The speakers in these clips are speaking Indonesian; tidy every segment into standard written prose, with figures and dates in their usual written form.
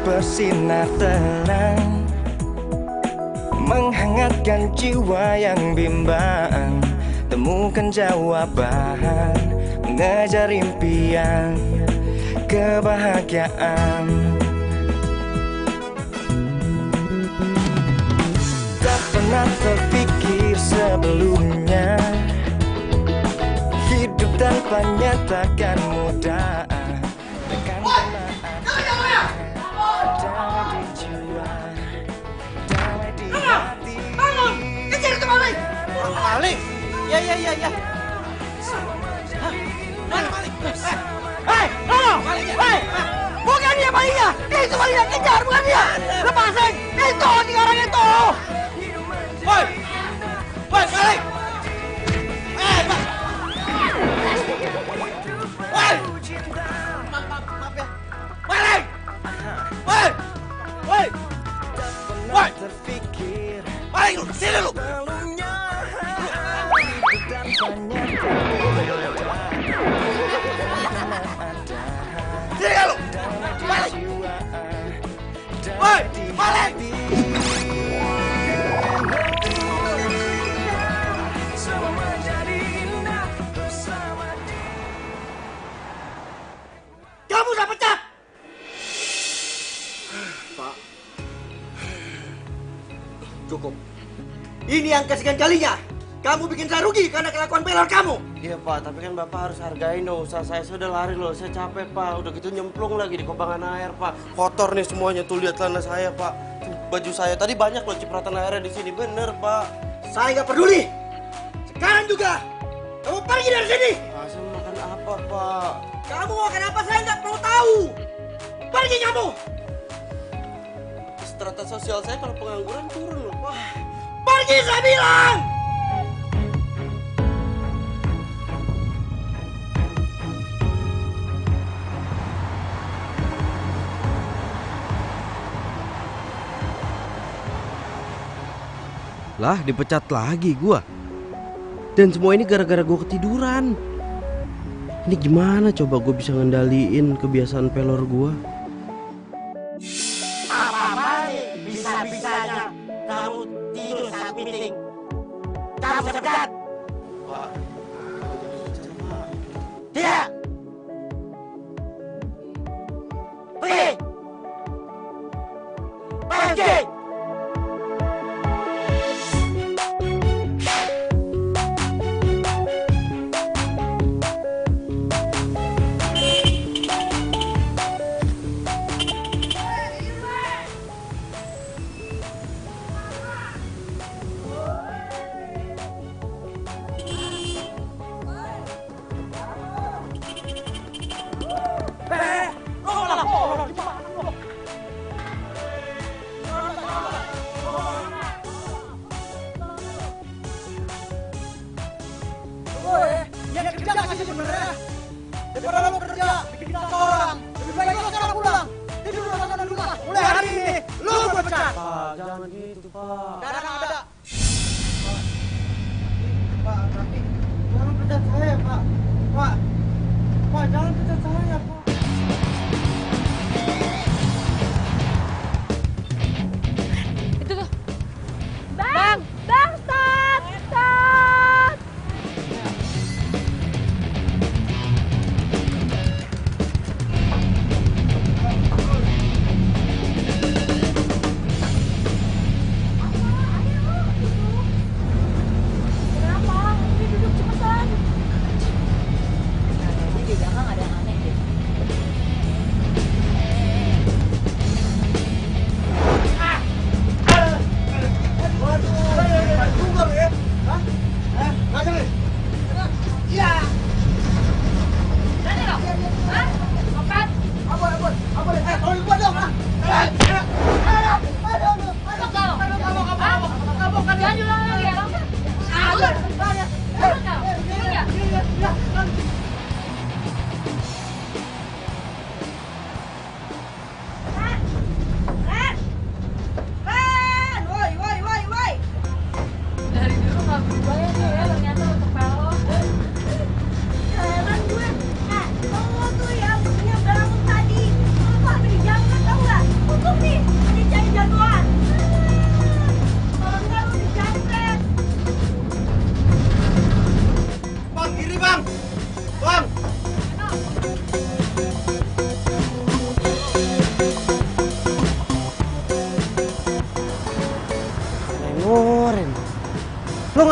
bersinar terang, menghangatkan jiwa yang bimbang. Temukan jawaban, mengejar impian, kebahagiaan. Tak pernah terpikir sebelumnya, hidup tanpanya takkan mudah. Tekan damai di jiwa, damai di hati. Bangun! Kejar itu maling! Maling? Ya. Mana maling? Hei, hei! Bukan dia malingnya! Itu malingnya, kejar, bukan dia! Lepasin! Itu, tiga orang itu! Woi, maling! Woi! Maaf ya. Maling! Woi! Maling lu, sini lu! Sini lu! Maling! Woi! Maling! Kamu udah pecat! Pak, cukup. Ini yang kesekian kalinya. Kamu bikin saya rugi karena kelakuan pelor kamu. Iya Pak, tapi kan Bapak harus hargain dong usaha saya. Sudah lari loh, saya capek Pak. Udah gitu nyemplung lagi di kobangan air Pak. Kotor nih semuanya, tuh lihat celana saya Pak. Baju saya tadi banyak loh cipratan airnya di sini, bener Pak. Saya nggak peduli. Sekarang juga kamu pergi dari sini. Saya makan apa Pak? Kamu mau makan apa saya nggak perlu tahu. Pergi kamu. Strata sosial saya kalau pengangguran turun loh Pak. Pergi saya bilang. Lah, dipecat lagi gua. Dan semua ini gara-gara gua ketiduran. Ini gimana coba gua bisa ngendaliin kebiasaan pelor gua? Apa bisa-bisanya kamu tidur saat meeting? Kamu pecat! Pak, Tidak! Pergi! Pergi! Yang kerja nggak sih sebenarnya? Daripada lo kerja, bikin kita orang. Lebih baik lo sekarang pulang. Tidur lo sana di rumah. Mulai hari ini, lo gue pecat. Pak, jangan gitu Pak. Sekarang ada. Pak, tapi jangan pecat saya, Pak. Pak, jangan pecat saya, Pak. Itu tuh. Bang, stop! Stop! Kenapa? Ini duduk cepetan. Ini di belakang ada yang aneh deh. Dari dulu nggak berubah ya dia ya, ternyata untuk pelor. Heran gue. Lo tuh ya punya bangun tadi. Lo tuh hampir dijangkut tau gak?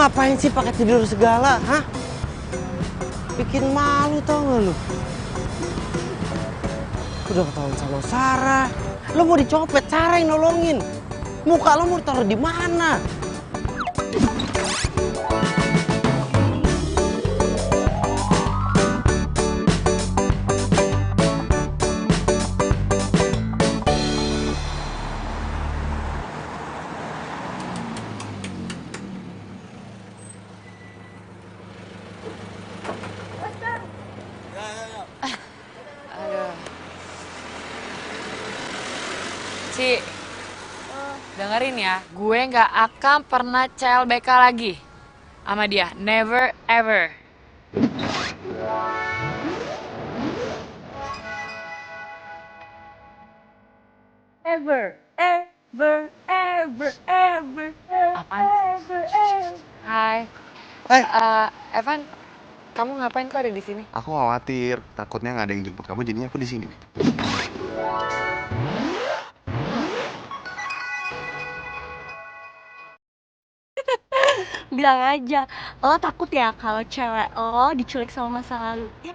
ngapain sih pakai tidur segala, hah? Bikin malu tau gak lu? Udah ketahuan sama Sarah. Lo mau dicopet, Sarah yang nolongin. Muka lo mau ditaruh di mana? Ci, dengerin ya, gue nggak akan pernah CLBK lagi sama dia, never ever. Ever, ever, ever, ever, Apaan sih? ever, ever. Hai, Hai. Evan, kamu ngapain kok ada di sini? Aku khawatir, takutnya nggak ada yang jemput kamu, jadinya aku di sini. Bilang aja, lo takut ya kalau cewek lo diculik sama masa lalu. Ya.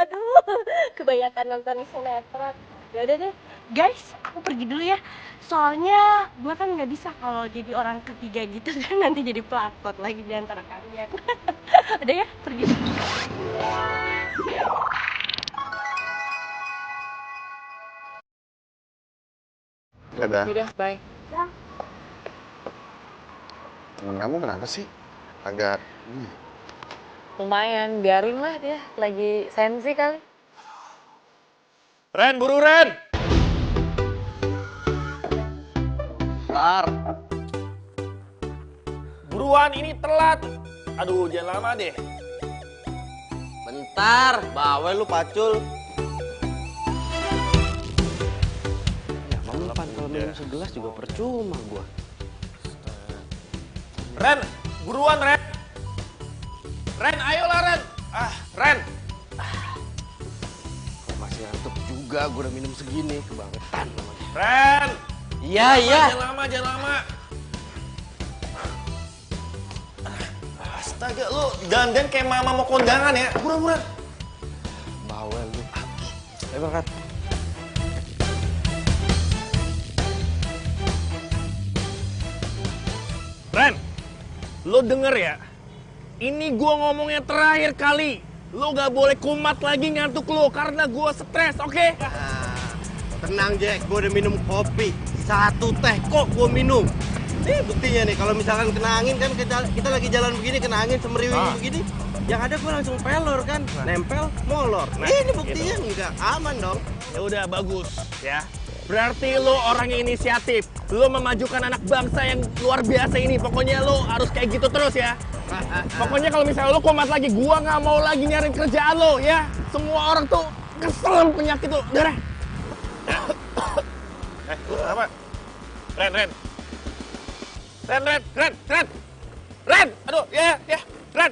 Aduh, kebanyakan nonton sinetron. Ya udah deh, guys, aku pergi dulu ya. Soalnya gue kan nggak bisa kalau jadi orang ketiga gitu kan nanti jadi pelakor lagi di antara kalian. Udah ya, pergi. Dadah. Udah, bye. Temen kamu kenapa sih? Agak... Lumayan, biarin lah dia, lagi sensi kali. Ren, buru Ren! Bentar. Buruan, ini telat. Aduh, jangan lama deh. Bentar, bawel lu pacul. Ya mempan kalau minum segelas juga percuma gua. Ren, buruan Ren! Ren, ayolah Ren! Ren! Masih ngantuk juga, gue udah minum segini, kebangetan namanya. Ren! Iya, iya. Jangan lama. Astaga, lu dandan kayak mama mau kondangan ya. Buruan. Bawel lu. Ayo berangkat. Ren, lu denger ya? Ini gua ngomongnya terakhir kali. Lu gak boleh kumat lagi ngantuk lu karena gua stres, oke? Tenang Jack, gue udah minum kopi. 1 teh kok gue minum. Nih buktinya nih, kalau misalkan kena angin kan kita lagi jalan begini, kena angin semeriwing begini. Yang ada gue langsung pelor kan, nempel, molor. Ini buktinya enggak aman dong. Ya udah bagus ya. Berarti lo orang yang inisiatif. Lo memajukan anak bangsa yang luar biasa ini. Pokoknya lo harus kayak gitu terus ya. Pokoknya kalau misalnya lo kumat lagi, gua nggak mau lagi nyariin kerjaan lo ya. Semua orang tuh kesel sama penyakit lo. Udah. Apa? Ren. Aduh, ya. Ren.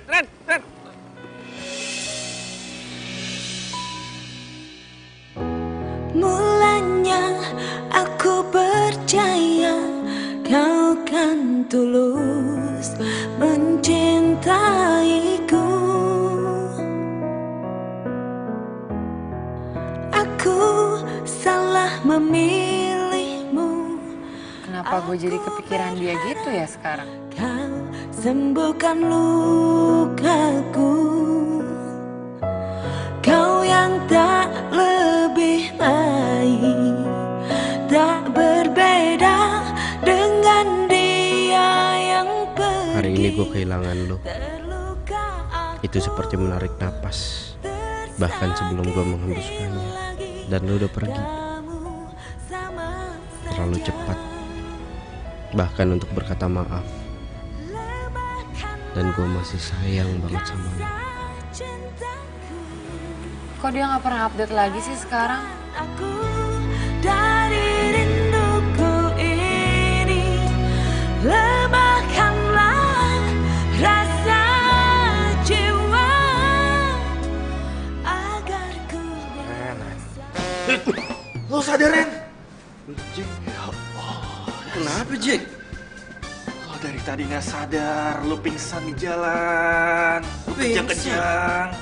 Mulanya aku percaya kau kan tulus mencintaiku. Aku salah memilihmu. Kenapa gue jadi kepikiran dia gitu ya sekarang? Kau sembuhkan lukaku. Kau yang tak lebih baik, tak berbeda dengan dia yang pergi. Hari ini gue kehilangan lo. Itu seperti menarik napas, bahkan sebelum gue menghembuskannya. Dan lo udah pergi terlalu cepat, bahkan untuk berkata maaf. Dan gue masih sayang banget sama lo. Kok dia nggak pernah update lagi sih sekarang? Aku dari rinduku ini, lemahkanlah rasa jiwa agar ku bisa. Lu Lo sadar, Ren? Jack, kenapa Jack? Lo dari tadi nggak sadar, lo pingsan di jalan. Lo kejang-kejang.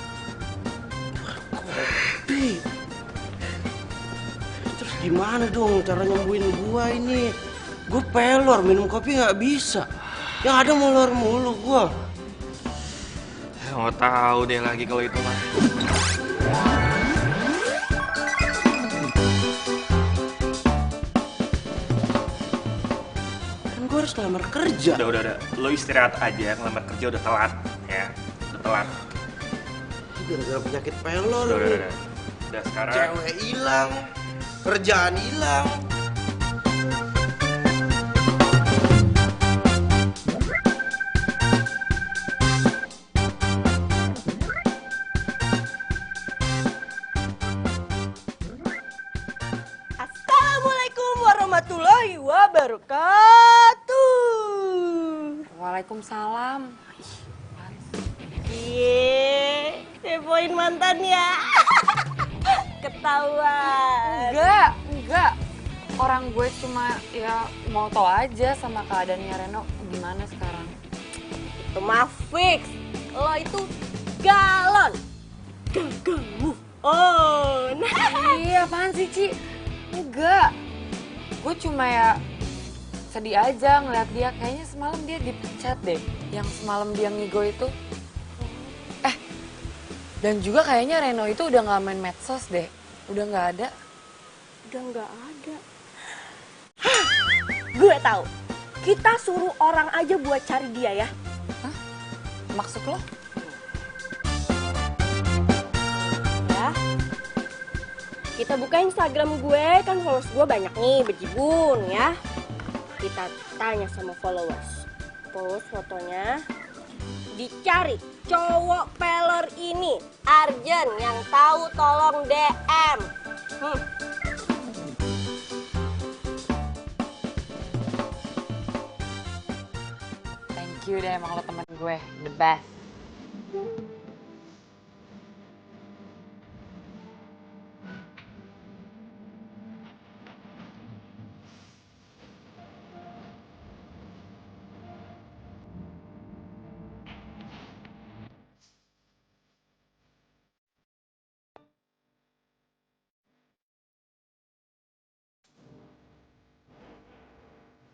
Kopi. Terus gimana dong cara nyembuhin gua ini? Gua pelor, minum kopi nggak bisa. Yang ada molor mulu gua. Ya, nggak tahu deh lagi kalau itu mah. Kan gua harus ngelamar kerja. Udah. Lo istirahat aja, ngelamar kerja udah telat. Ya, udah telat. Gara-gara penyakit pelor. Udah sekarang. Cewek hilang, kerjaan hilang. Assalamualaikum warahmatullahi wabarakatuh. Waalaikumsalam. Iya, kepoin mantan ya. Ketahuan. Enggak. Orang gue cuma ya mau tahu aja sama keadaannya Reno gimana sekarang. Itu mah fix. Lo itu galon. Gagal move on. Iya, apaan sih, Ci? Enggak. Gue cuma ya sedih aja ngeliat dia. Kayaknya semalam dia dipecat deh. Yang semalam dia ngigo itu. Dan juga kayaknya Reno itu udah gak main medsos deh. Udah gak ada. Udah nggak ada. Gue tahu. Kita suruh orang aja buat cari dia ya. Hah? Maksud lo? Ya. Kita buka Instagram gue, kan followers gue banyak nih, bejibun ya. Kita tanya sama followers. Post fotonya. Dicari cowok pelor ini. Arjen yang tahu tolong DM. Thank you deh, emang lo temen gue. The best.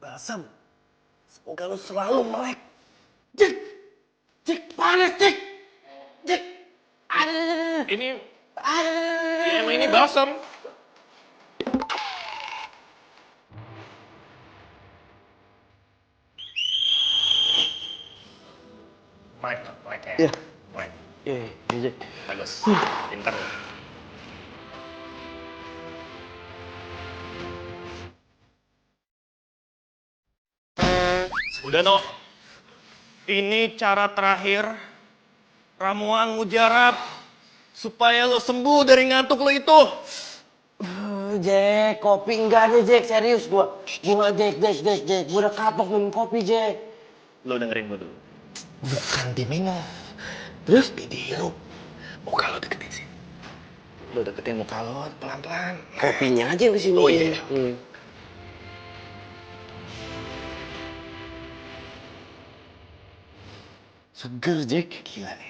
Basam, semoga lu selalu melek. Jack, panas, Jack. Ini, ya emang ini balsam. Mike. Iya. Mike. Iya, Jack. Bagus, pintar. Udah, No. Ini cara terakhir ramuan mujarab supaya lo sembuh dari ngantuk lo itu. Jack, kopi enggak deh, Jack. Serius gua. Gua Jack. Gua udah kapok minum kopi, Jack. Lo dengerin gue dulu. Bukan diminum. Terus? Dihirup. Muka lo deketin sini. Lo deketin muka lo pelan-pelan. Kopinya aja yang kesini. Oh iya. Seger, Jack. Gila nih.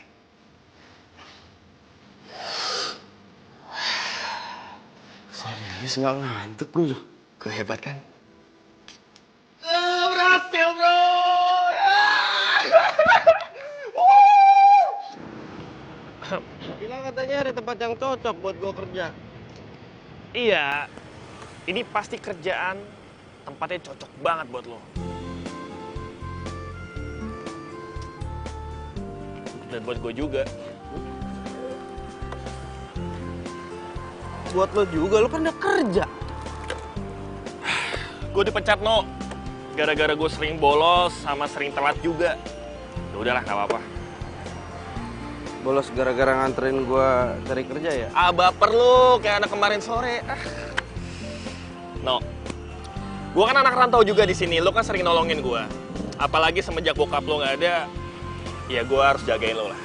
Serius nggak ngantuk gue loh. Gue hebat kan? Berhasil, bro! Bilang katanya ada tempat yang cocok buat gue kerja. Iya, ini pasti kerjaan tempatnya cocok banget buat lo. Dan buat gue juga. Buat lo juga, lo kan udah kerja. Gue dipecat, No. Gara-gara gue sering bolos sama sering telat juga. Ya udahlah, gak apa-apa. Bolos gara-gara nganterin gue cari kerja ya? Ah, baper lu, kayak anak kemarin sore. No, gue kan anak rantau juga di sini. Lo kan sering nolongin gue. Apalagi semenjak bokap lo nggak ada, ya gue harus jagain lo lah.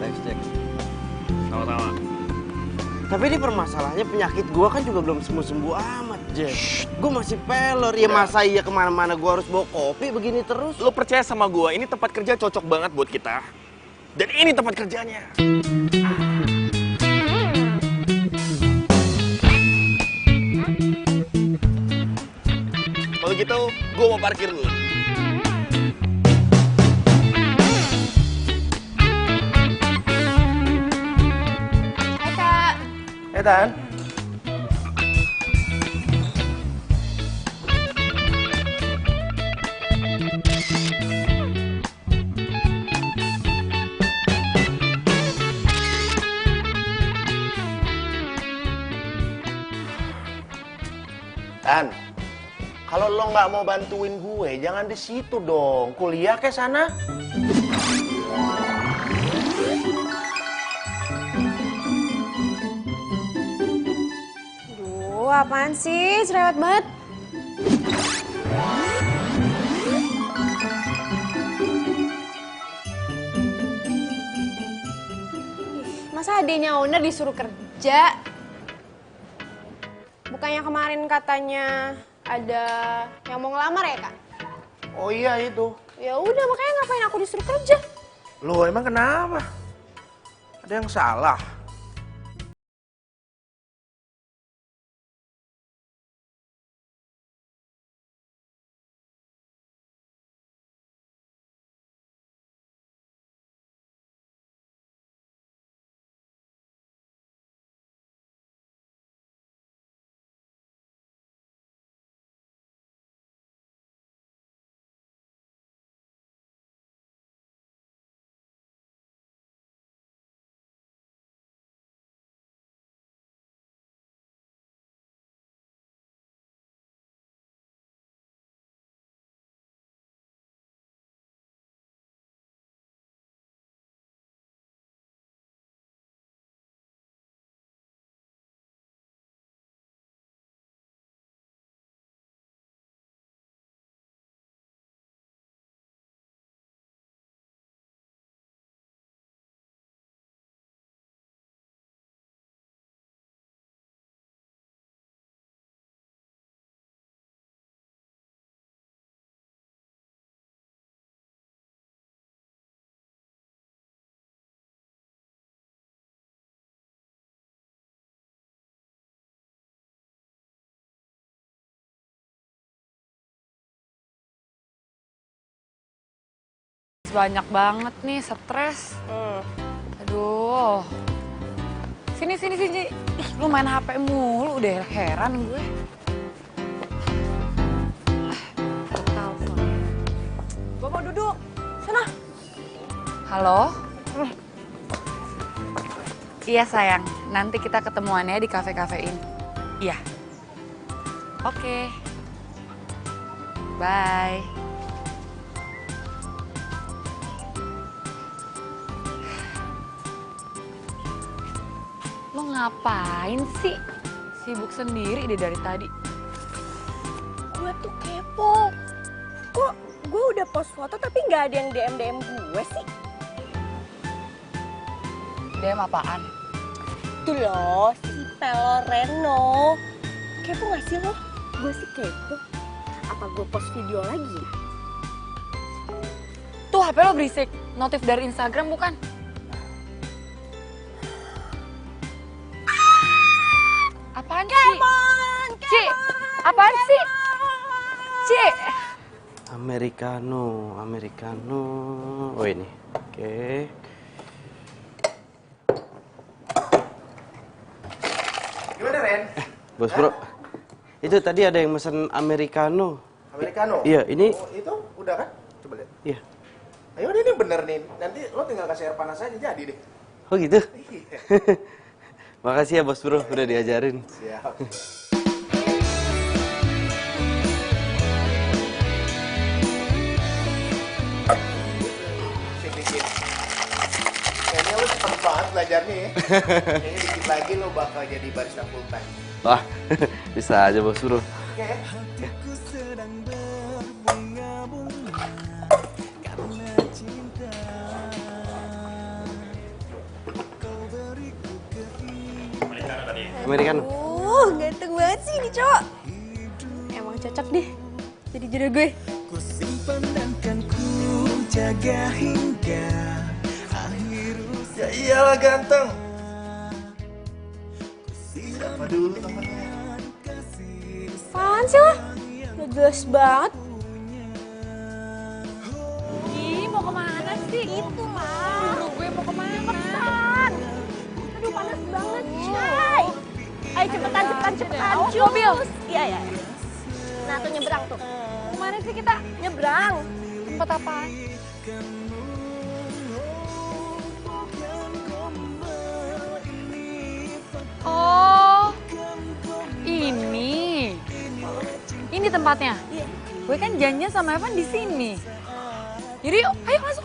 Thanks, Jack. Sama-sama. Tapi ini permasalahannya penyakit gua kan juga belum sembuh-sembuh amat, Jack. Gua masih pelor, ya masa iya kemana-mana gua harus bawa kopi begini terus? Lo percaya sama gua, ini tempat kerja cocok banget buat kita. Dan ini tempat kerjanya. Kalau gitu, gua mau parkir dulu. Tan. Tan, kalau lo nggak mau bantuin gue, jangan di situ dong. Kuliah ke sana. Apaan sih? Cerewet banget. Masa adenya owner disuruh kerja? Bukannya kemarin katanya ada yang mau ngelamar ya, Kak? Oh iya itu. Ya udah, makanya ngapain aku disuruh kerja? Loh, emang kenapa? Ada yang salah? Banyak banget nih, stres. Aduh. Sini. Ih, lu main HP mulu, udah heran gue. Telepon. Gue mau duduk. Sana. Halo? Iya sayang, nanti kita ketemuannya di kafe-kafe ini. Iya. Oke. Bye. Lo ngapain sih? Sibuk sendiri deh dari tadi. Gue tuh kepo. Kok gue udah post foto tapi nggak ada yang DM gue sih? DM apaan? Tuh loh, si Peloreno. Kepo gak sih lo? Gue sih kepo. Apa gue post video lagi ya? Tuh HP lo berisik. Notif dari Instagram bukan? Apaan sih? Ci, apaan sih? Ci. Americano. Oh ini, oke. Gimana, Ren? Bos bro, itu tadi ada yang mesen Americano. Americano? Iya, ini. Oh, itu udah kan? Coba lihat. Iya. Ayo deh, ini bener nih. Nanti lo tinggal kasih air panas aja jadi deh. Oh gitu? Iya. Makasih ya bos bro, udah diajarin. Siap. Sini. Kayaknya lo cepet banget belajarnya ya. Kayaknya dikit lagi lo bakal jadi barista full time. Wah, bisa aja bos bro. Oke. Hatiku sedang berbunga-bunga karena cinta. Kau beriku keindahan. Americano. Ganteng banget sih ini cowok. Emang cocok deh jadi jodoh gue. Ku simpan dan kan ku jaga hingga akhir usia. Ya iyalah ganteng. Apa dulu temennya? Apaan sih lo? Gak jelas banget. Ih, mau kemana sih? Itu lah. Buru gue mau kemana? Cepetan. Aduh panas banget, Chay. Ayo cepetan. Awas Cus. mobil. Iya. Nah tuh nyebrang tuh. Kemana sih kita? Nyebrang. Tempat apaan? Oh, ini tempatnya. Iya. Gue kan janjian sama Evan di sini. Jadi yuk, ayo masuk,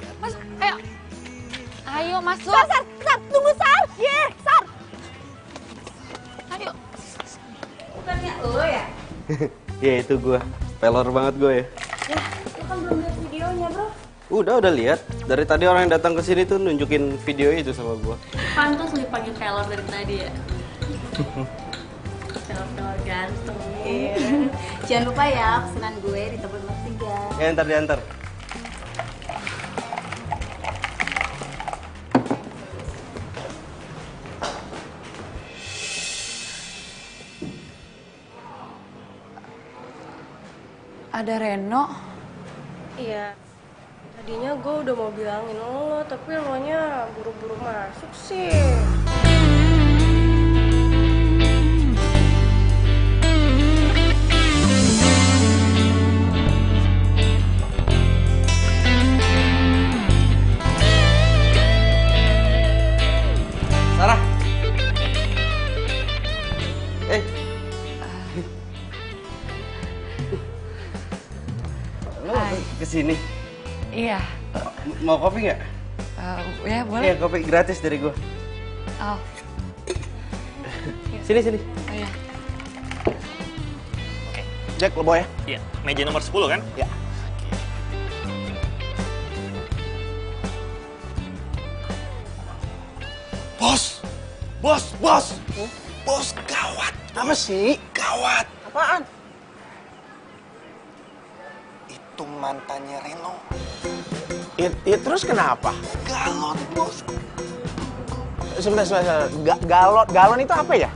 ayo. Ayo masuk. Sar, tunggu Sar. Sar. Ayo. Bukannya lo ya? Ya itu gue, pelor banget gue ya. Ya, lo kan belum lihat videonya bro. Udah lihat. Dari tadi orang yang datang ke sini tuh nunjukin video itu sama gue. Pantas lu dipanggil pelor dari tadi ya. Pelor ganteng. Jangan lupa ya pesanan gue di tempat nomor 3. Ya ntar diantar. Ada Reno. Iya. Tadinya gue udah mau bilangin lo, tapi lo nya buru-buru masuk sih. Sarah. Lo kesini? Iya. Mau kopi nggak? Ya boleh. Iya, kopi gratis dari gue. Oh. Sini. Oh iya. Jack, lo bawa ya? Iya, meja nomor 10 kan? Ya. Bos! Bos, gawat! Apa sih? Gawat! Apaan? Itu mantannya Reno. Ya terus kenapa? Galon, bos. Sebentar. Galon itu apa ya?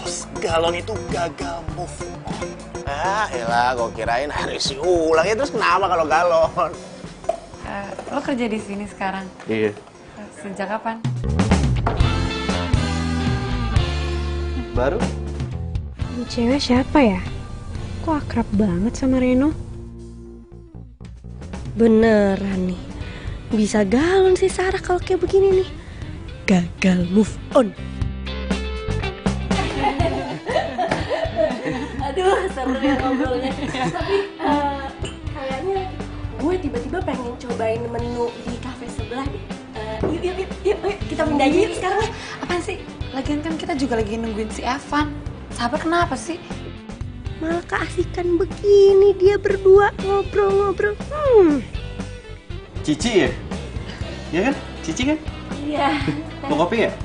Bos, galon itu gagal move on. Ah, elah, gue kirain hari si ulang. Ya terus kenapa kalau galon? Lo kerja di sini sekarang? Iya. Sejak kapan? Baru? Ini cewek siapa ya? Kok akrab banget sama Reno? Beneran nih, bisa galon sih Sarah kalau kayak begini nih. Gagal move on. Aduh, seru ya ngobrolnya. Tapi kayaknya gue tiba-tiba pengen cobain menu di kafe sebelah deh. Yuk, kita pindah aja yuk sekarang. Apaan sih? Lagian kan kita juga lagi nungguin si Evan. Sabar kenapa sih? Malah keasikan begini dia berdua ngobrol-ngobrol. Cici ya? Iya kan? Cici kan? Iya. Mau kopi nggak?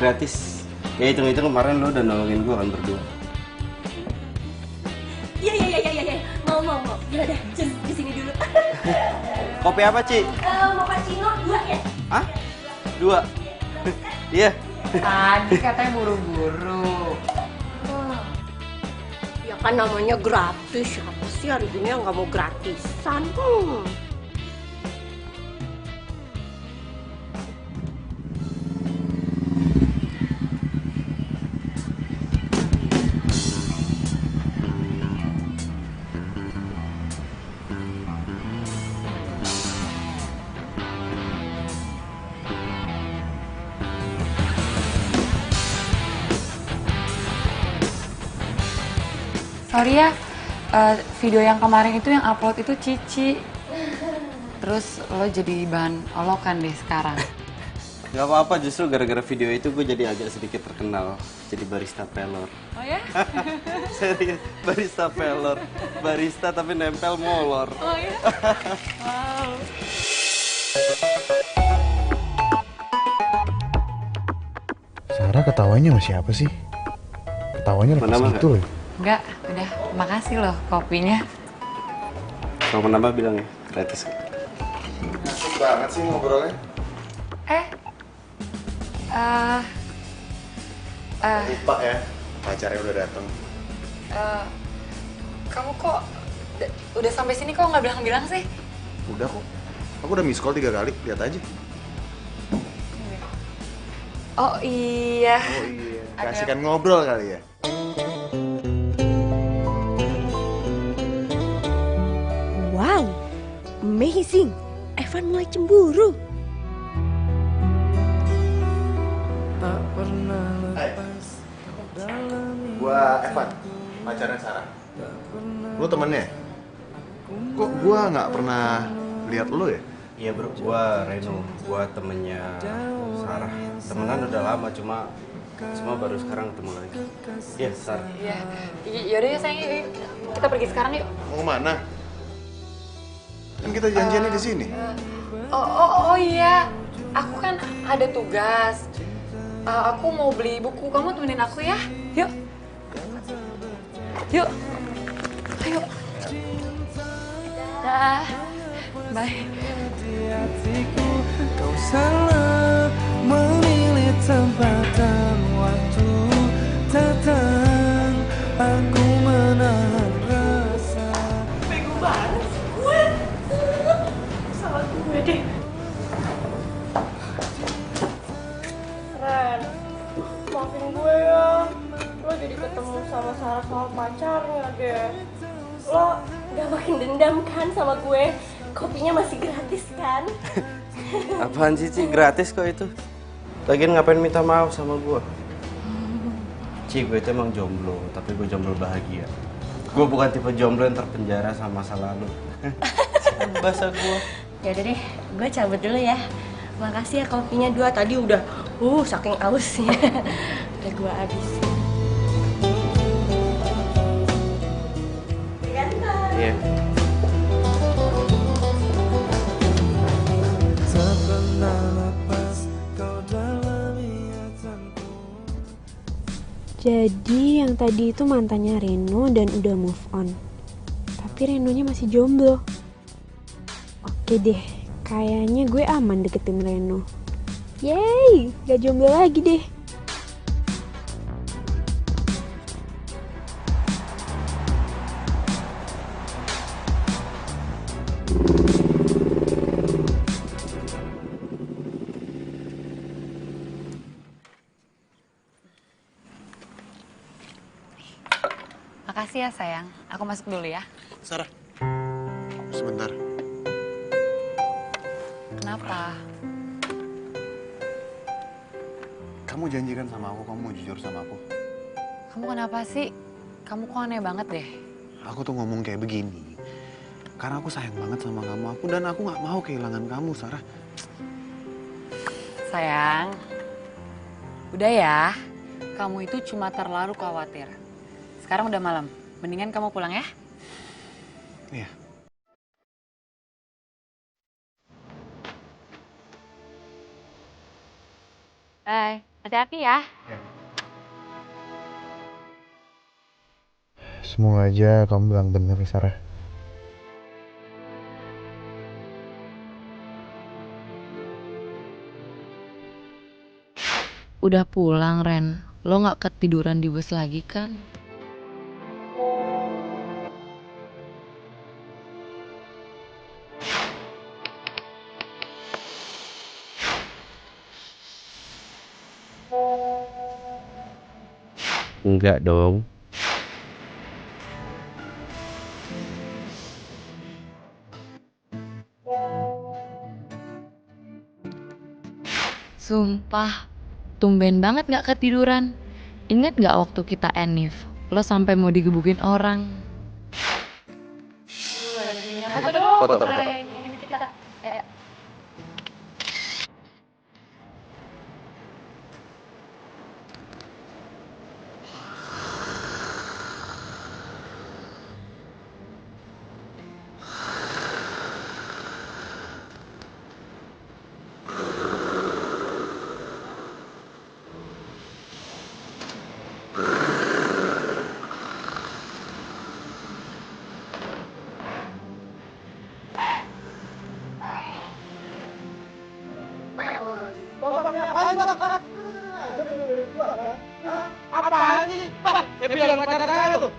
Gratis. Ya hitung-hitung kemarin lo udah nolongin gue kan berdua. Iya. Mau. Yaudah, just di sini dulu. Kopi apa, Ci? Mau cappuccino 2 ya? Hah? 2? Iya. Tadi katanya buru-buru. Ya kan namanya gratis, siapa sih hari ini yang nggak mau gratisan? Sorry ya, video yang kemarin itu yang upload itu Cici. Terus lo jadi bahan olokan deh sekarang. Gak apa-apa, justru gara-gara video itu gue jadi agak sedikit terkenal. Jadi barista pelor. Oh ya? Serius, barista pelor. Barista tapi nempel molor. Oh ya? Wow. Sarah ketawanya sama siapa sih? ketawanya lepas gitu loh. Enggak, udah. Makasih loh kopinya. Mau menambah bilang ya, gratis. Asik banget sih ngobrolnya. Lupa ya, pacarnya udah datang. Kamu kok udah sampai sini kok nggak bilang-bilang sih? Udah kok. Aku udah miss call 3 kali, lihat aja. Oh iya. Oh iya. Kasihkan ngobrol kali ya. Wow, amazing. Evan mulai cemburu. Hai. Gua Evan, pacarnya Sarah. Lu temennya? Kok gua nggak pernah lihat lu ya? Iya bro, gua Reno, gua temennya Sarah. Temenan udah lama, cuma baru sekarang ketemu lagi. Iya, Sarah. Iya. Yaudah ya sayang, yuk. Kita pergi sekarang yuk. Mau kemana? Kan kita janjiannya di sini. Oh iya, aku kan ada tugas. Aku mau beli buku, kamu temenin aku ya? Yuk. Yuk. Ayo. Dah. Bye. Hatiku kau salah memilih tempat dan waktu datang aku menahan rasa. Bego banget sih gue. Salah gue deh. Ren, maafin gue ya. Lo jadi ketemu sama Sarah sama pacarnya deh. Lo gak makin dendam kan sama gue? Kopinya masih gratis kan? Apaan sih, Ci? Gratis kok itu. Lagian ngapain minta maaf sama gua? Ci, gue itu emang jomblo, tapi gue jomblo bahagia. Gue bukan tipe jomblo yang terpenjara sama masa lalu. Bahasa gua. Yaudah deh, gue cabut dulu ya. Makasih ya kopinya 2, tadi udah saking ausnya. Udah gue habisin. Iya. Jadi yang tadi itu mantannya Reno dan udah move on. Tapi Renonya masih jomblo. Oke deh, kayaknya gue aman deketin Reno. Yeay, gak jomblo lagi deh. Makasih ya sayang, aku masuk dulu ya. Sarah, sebentar. Kenapa? Kamu janjikan sama aku, kamu mau jujur sama aku. Kamu kenapa sih? Kamu kok aneh banget deh. Aku tuh ngomong kayak begini karena aku sayang banget sama kamu, dan aku nggak mau kehilangan kamu, Sarah. Sayang, udah ya. Kamu itu cuma terlalu khawatir. Sekarang udah malam, mendingan kamu pulang ya. Iya. Bye, hati-hati ya. Semoga aja kamu bilang bener, Sarah. Udah pulang, Ren. Lo gak ketiduran di bus lagi kan? Enggak dong. Sumpah, tumben banget gak ketiduran. Ingat gak waktu kita enif, lo sampai mau digebukin orang. Foto. Apaan sih? Biar kata-kata tuh.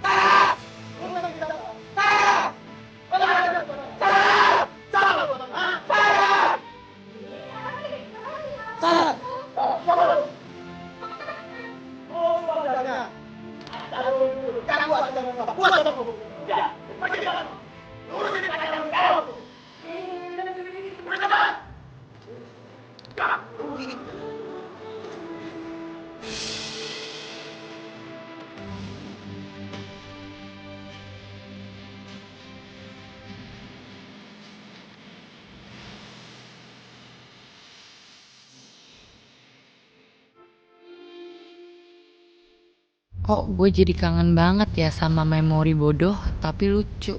Kok gue jadi kangen banget ya sama memori bodoh tapi lucu.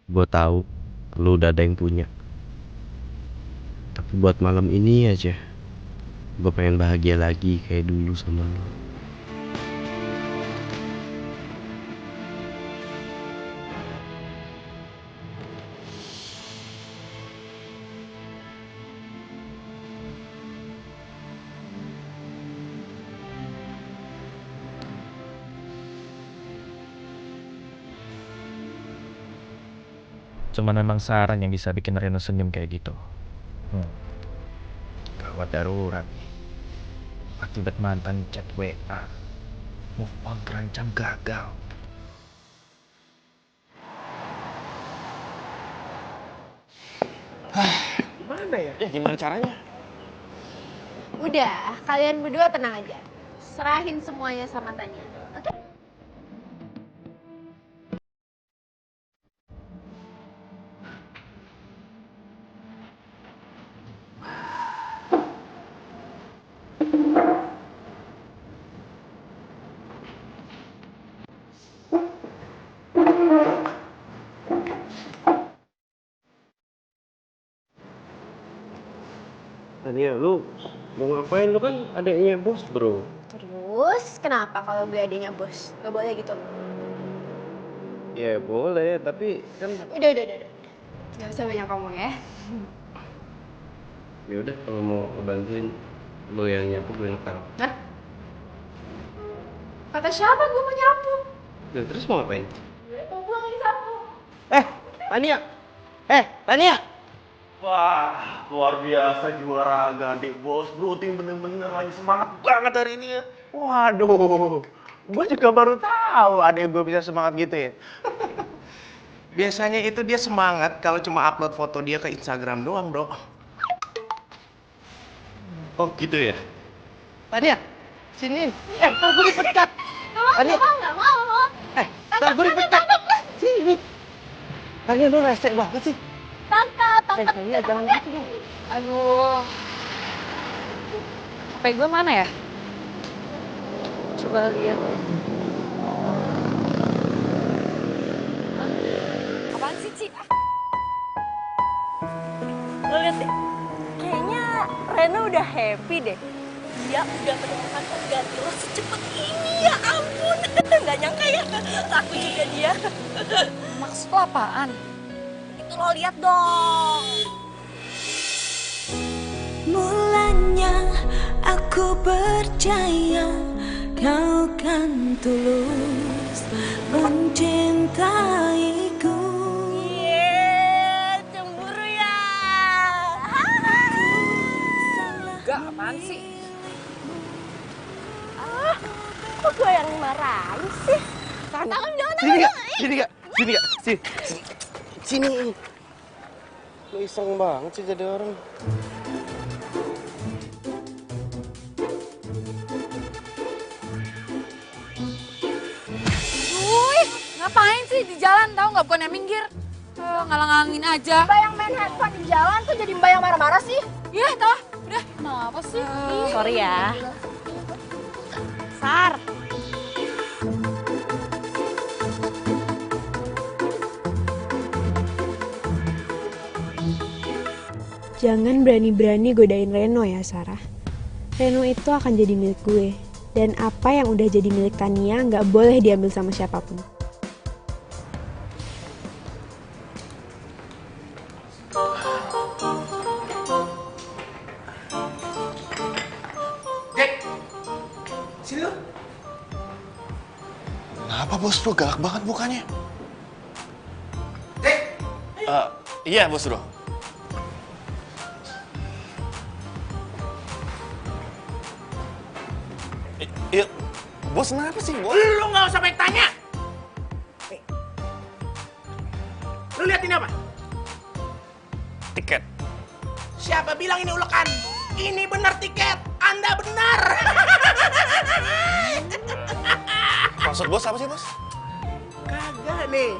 Gue tahu lu udah ada yang punya. Tapi buat malam ini aja, gue pengen bahagia lagi kayak dulu sama lu. Cuman memang Sarah yang bisa bikin Reno senyum kayak gitu. Gawat darurat. Akibat mantan chat WA, move on terancam gagal. Gimana ya? Ya gimana caranya? Udah, kalian berdua tenang aja. Serahin semuanya sama Tanya. Oke? Tania, lu mau ngapain? Lu kan adiknya bos, bro. Terus, kenapa kalau gue adanya bos? Gak boleh gitu. Ya boleh, tapi kan... Udah. Gak usah banyak ngomong ya. Ya udah, kalau mau bantuin, lu yang nyapu, gue yang taruh. Hah? Kata siapa gue mau nyapu? Nah, terus mau ngapain? Gue lagi sapu. Tania! Wah, luar biasa juara adik bos. Bro, tim bener-bener lagi semangat banget hari ini ya. Waduh, gue juga baru tahu adik gue bisa semangat gitu ya. Biasanya itu dia semangat kalau cuma upload foto dia ke Instagram doang, bro. Oh gitu ya? Tania, sini. Ntar gue dipecat. Tania. Gak mau. Ntar gue dipecat. Sini. Tania, lu resek banget sih. Tangkap. Tania, jangan gitu dong. Aduh. HP gue mana ya? Coba lihat. Apaan sih, Ci? Lo liat deh. Kayaknya Reno udah happy deh. Dia udah menemukan pengganti lo secepat ini, ya ampun. Gak nyangka ya, aku juga dia. Maksud lo apaan? Itu lo lihat dong. Mulanya aku percaya kau kan tulus mencintaiku. Cemburu ya. Gak, apaan sih? Kok gue yang marahin sih? Tangan jangan. Sini. Lu iseng banget sih jadi orang. Ngapain sih di jalan, tahu nggak, bukannya minggir? Ngalang-ngalangin aja. Mbak yang main handphone di jalan tuh jadi mbak yang marah-marah sih. Iya, toh. Udah, kenapa sih? Sorry ya. Sar. Jangan berani-berani godain Reno ya, Sarah. Reno itu akan jadi milik gue. Dan apa yang udah jadi milik Tania nggak boleh diambil sama siapapun. bos bro, galak banget mukanya. Iya bos bro. Iya, bos kenapa sih bos? Lu nggak usah banyak tanya. Lu lihat ini apa? Tiket. Siapa bilang ini ulekan? Ini benar tiket. Anda benar. Maksud bos apa sih bos? Kagak nih.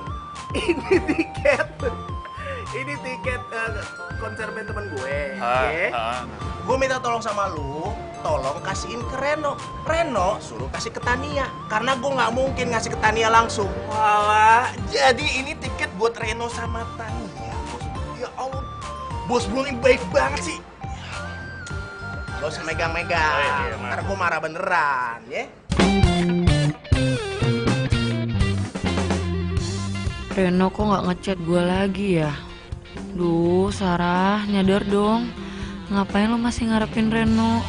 Ini tiket. Ini tiket konser band temen gue. Gue minta tolong sama lu, tolong kasihin ke Reno. Reno suruh kasih ke Tania, karena gue nggak mungkin ngasih ke Tania langsung. Wah, jadi ini tiket buat Reno sama Tania. Bos, ya Allah, bos gue ini baik banget sih. Gak usah megang-megang, ntar gue marah beneran, ya. Reno kok nggak ngechat gue lagi ya? Duh, Sarah, nyadar dong. Ngapain lo masih ngarepin Reno?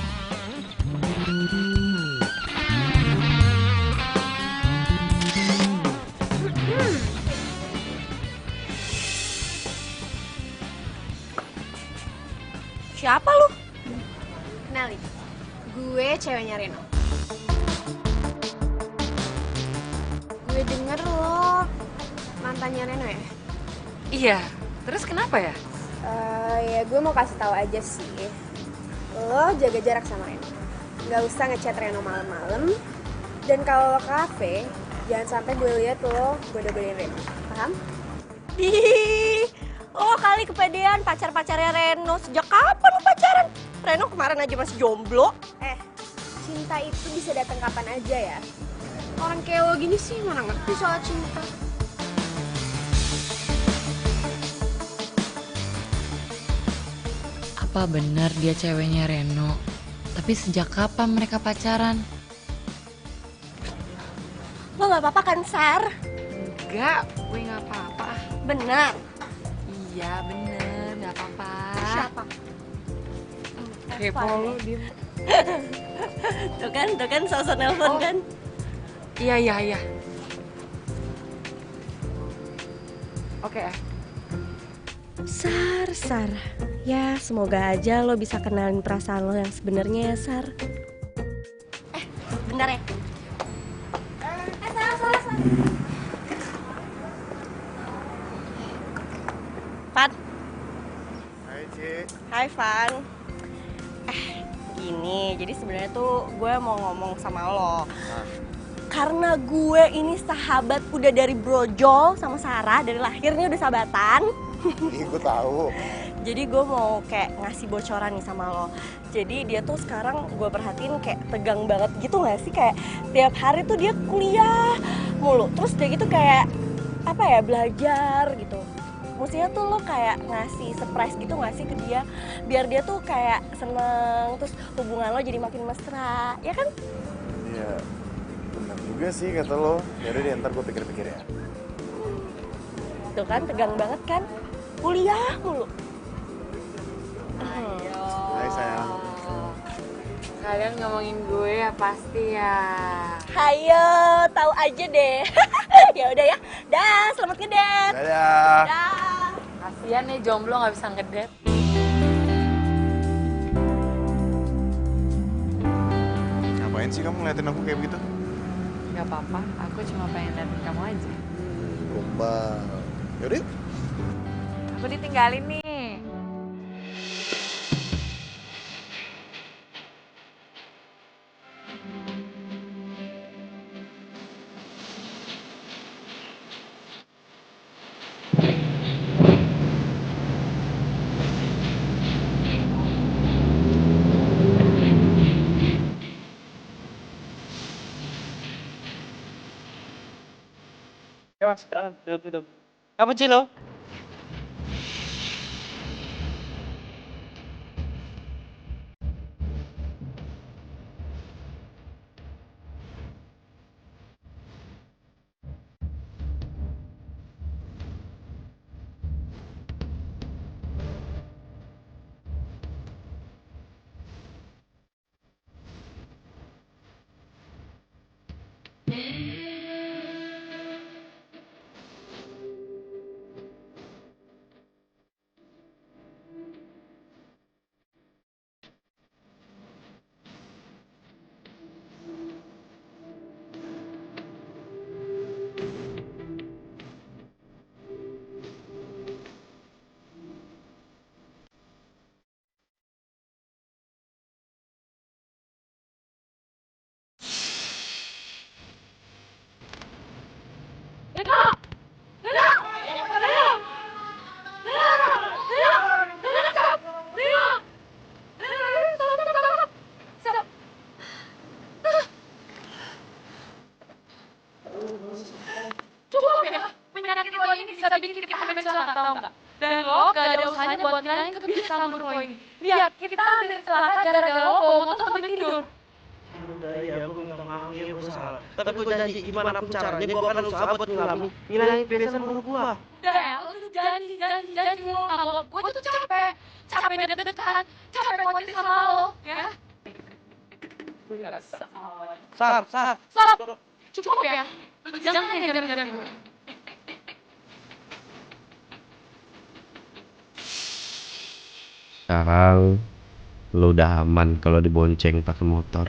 Siapa lu? Kenalin, gue ceweknya Reno. Gue denger lo mantannya Reno ya? Iya, terus kenapa ya? Ya gue mau kasih tahu aja sih. Lo jaga jarak sama Reno. Gak usah ngechat Reno malam-malam. Dan kalau lo ke kafe, jangan sampai gue lihat lo goda-godain Reno. Paham? Ih, lo kali kepedean pacar-pacarnya Reno. Sejak kapan lo pacaran? Reno kemarin aja masih jomblo. Cinta itu bisa datang kapan aja ya. Orang kayak lo gini sih mana ngerti soal cinta. Apa benar dia ceweknya Reno? Tapi sejak kapan mereka pacaran? Lo gak apa-apa kan, Sar? Enggak, gue gak apa-apa. Benar? Iya, bener, gak apa-apa. Siapa? Kepo lo, diem. Tuh kan, sosok nelpon kan? Iya. Oke. Sar. Ya, semoga aja lo bisa kenalin perasaan lo yang sebenarnya ya, Sar. Bentar ya. Sar. Van. Hai, Ci. Hai, Van. Gini, jadi sebenarnya tuh gue mau ngomong sama lo. Karena gue ini sahabat udah dari brojol sama Sarah, dari lahirnya udah sahabatan. Iya, gue tahu. Jadi gue mau kayak ngasih bocoran nih sama lo. Jadi dia tuh sekarang gue perhatiin kayak tegang banget gitu gak sih? Kayak tiap hari tuh dia kuliah mulu. Terus dia gitu kayak apa ya, belajar gitu. Maksudnya tuh lo kayak ngasih surprise gitu gak sih ke dia? Biar dia tuh kayak seneng, terus hubungan lo jadi makin mesra, ya kan? Iya, benar juga sih kata lo. Yaudah deh, ntar gue pikir-pikir ya. Tuh kan, tegang banget kan? Kuliah mulu. Hai sayang. Kalian ngomongin gue ya pasti ya. Hayo, tahu aja deh. Ya udah ya. Dah, selamat ngedate. Dadah. Dah. Kasian nih jomblo nggak bisa ngedate. Ngapain sih kamu ngeliatin aku kayak begitu? Gak apa-apa, aku cuma pengen liatin kamu aja. Gombal. Yaudah yuk. Aku ditinggalin nih. Ya mas, duduk. Kamu Cilo? lo gak ada usahanya buat ngilangin kebiasaan buruk lo ini. Lihat, kita hampir celaka gara-gara lo bawa motor sampai tidur. Udah ya, gue gak mau ya, gue salah. Tapi gue janji gimana pun caranya, gue akan usaha buat ngilangin kebiasaan buruk gue. Udah ya, lo tuh janji lo kalau gue tuh capek deket-deketan, capek khawatir sama lo, ya. Gue gak rasa. Sarap, cukup ya. Jangan gara-gara gue. Sekarang lo udah aman kalau dibonceng pakai motor.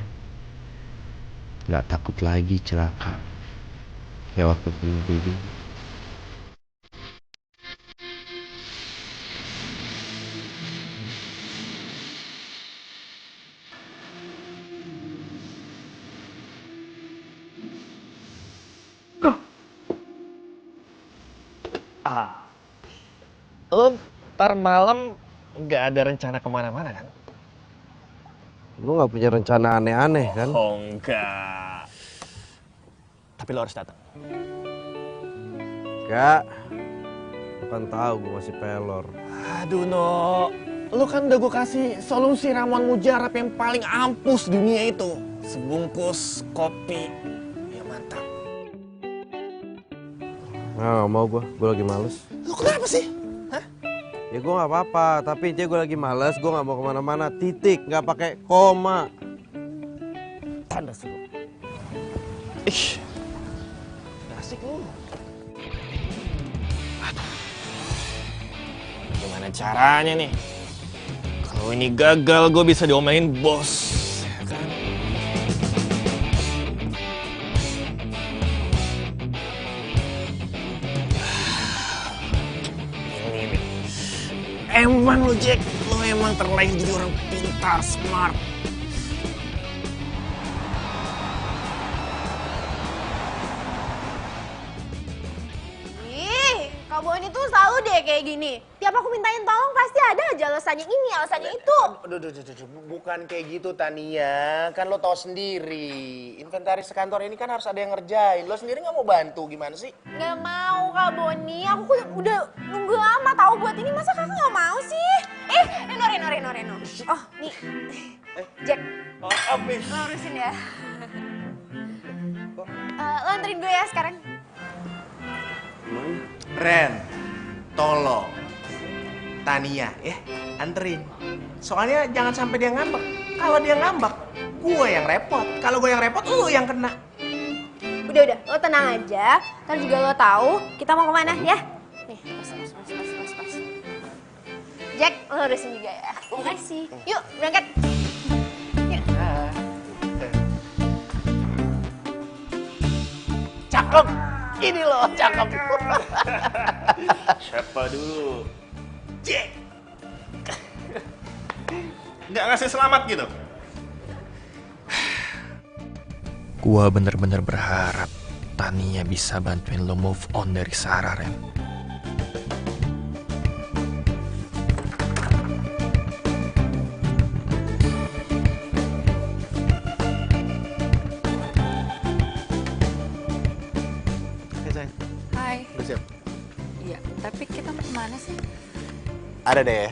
Gak takut lagi celaka kayak waktu dulu. Lo ntar malam nggak ada rencana kemana-mana kan? Lo gak punya rencana aneh-aneh kan? Oh enggak. Tapi lo harus datang. Enggak. Lo kan tahu gue masih pelor. Aduh No, lo kan udah gue kasih solusi ramuan mujarab yang paling ampuh di dunia itu. Sebungkus kopi. Ya mantap. Nah, gak mau gue lagi males. Lo kenapa sih? Ya gue gak apa-apa, tapi intinya gue lagi males, gue gak mau kemana-mana, titik, gak pakai koma. Tanda suruh. Ih, asik lu. Aduh, gimana caranya nih? Kalau ini gagal, gue bisa diomelin bos. Ya kan? Emang lo Jack, lo emang terlahir jadi orang pintar, smart. Ih, Kak Boni tuh selalu deh kayak gini. Tiap aku mintain tolong pasti ada aja alasannya ini, alasannya itu. Aduh, bukan kayak gitu Tania. Kan lo tau sendiri, inventaris sekantor ini kan harus ada yang ngerjain. Lo sendiri nggak mau bantu, gimana sih? Nggak mau Kak Boni, aku udah nunggu lama tahu buat ini, masa kakak nggak mau sih? Reno. Oh, nih. Jack. Oh, habis. Lo urusin ya. Lo anterin gue ya sekarang. Ren, tolong. Tania, ya, anterin. Soalnya jangan sampai dia ngambek. Kalau dia ngambek, gue yang repot. Kalau gue yang repot, lo yang kena. Udah, lo tenang aja. Ntar juga lo tahu kita mau kemana ya. Nih, pas. Jack, lo urusin juga ya. Makasih. Yuk, berangkat. Yuk. Cakep. Ini loh, cakep. Siapa dulu? Jack. Nggak ngasih selamat gitu? Gua bener-bener berharap Tania bisa bantuin lo move on dari Sarah, Ren. Hai. Udah siap? Iya, tapi kita mau kemana sih? Ada deh,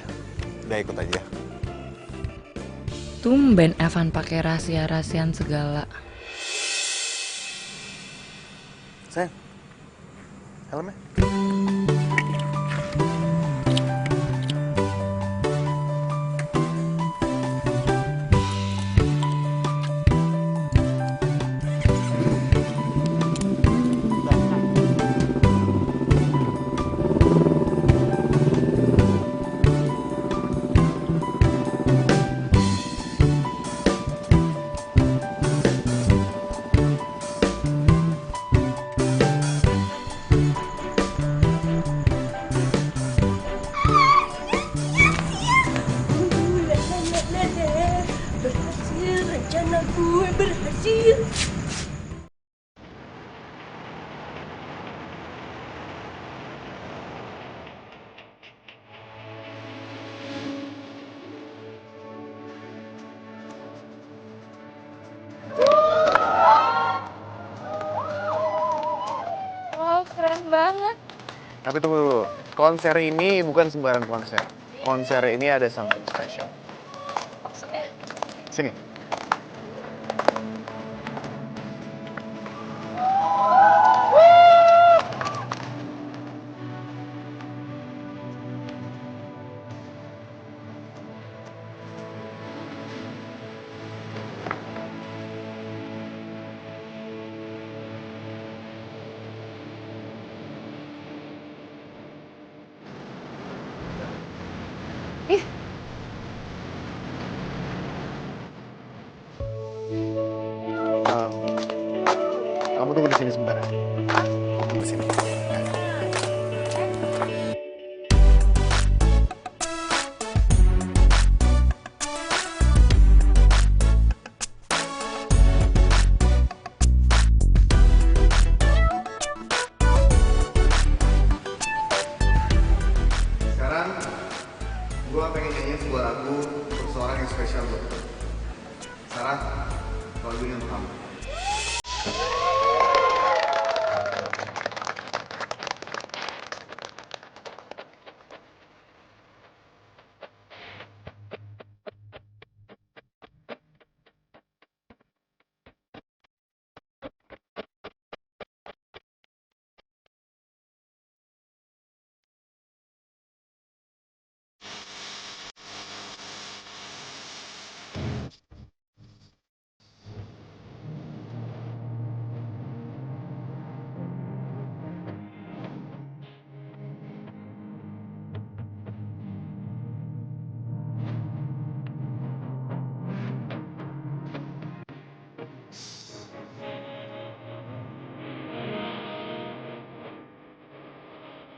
udah ikut aja. Tumben Evan pakai rahasia-rahasian segala. Sayang, helmnya. Berhasil, rencana gue berhasil. Wow, keren banget. Tapi tunggu dulu. konser ini bukan sembarang konser. Konser ini ada something special. Maksudnya? Sini. Kamu tunggu di sini sebentar ya. Tunggu di sini. Sekarang, gue pengen nyanyiin sebuah lagu untuk seorang yang spesial buat gue. Sarah, lagu ini untuk kamu.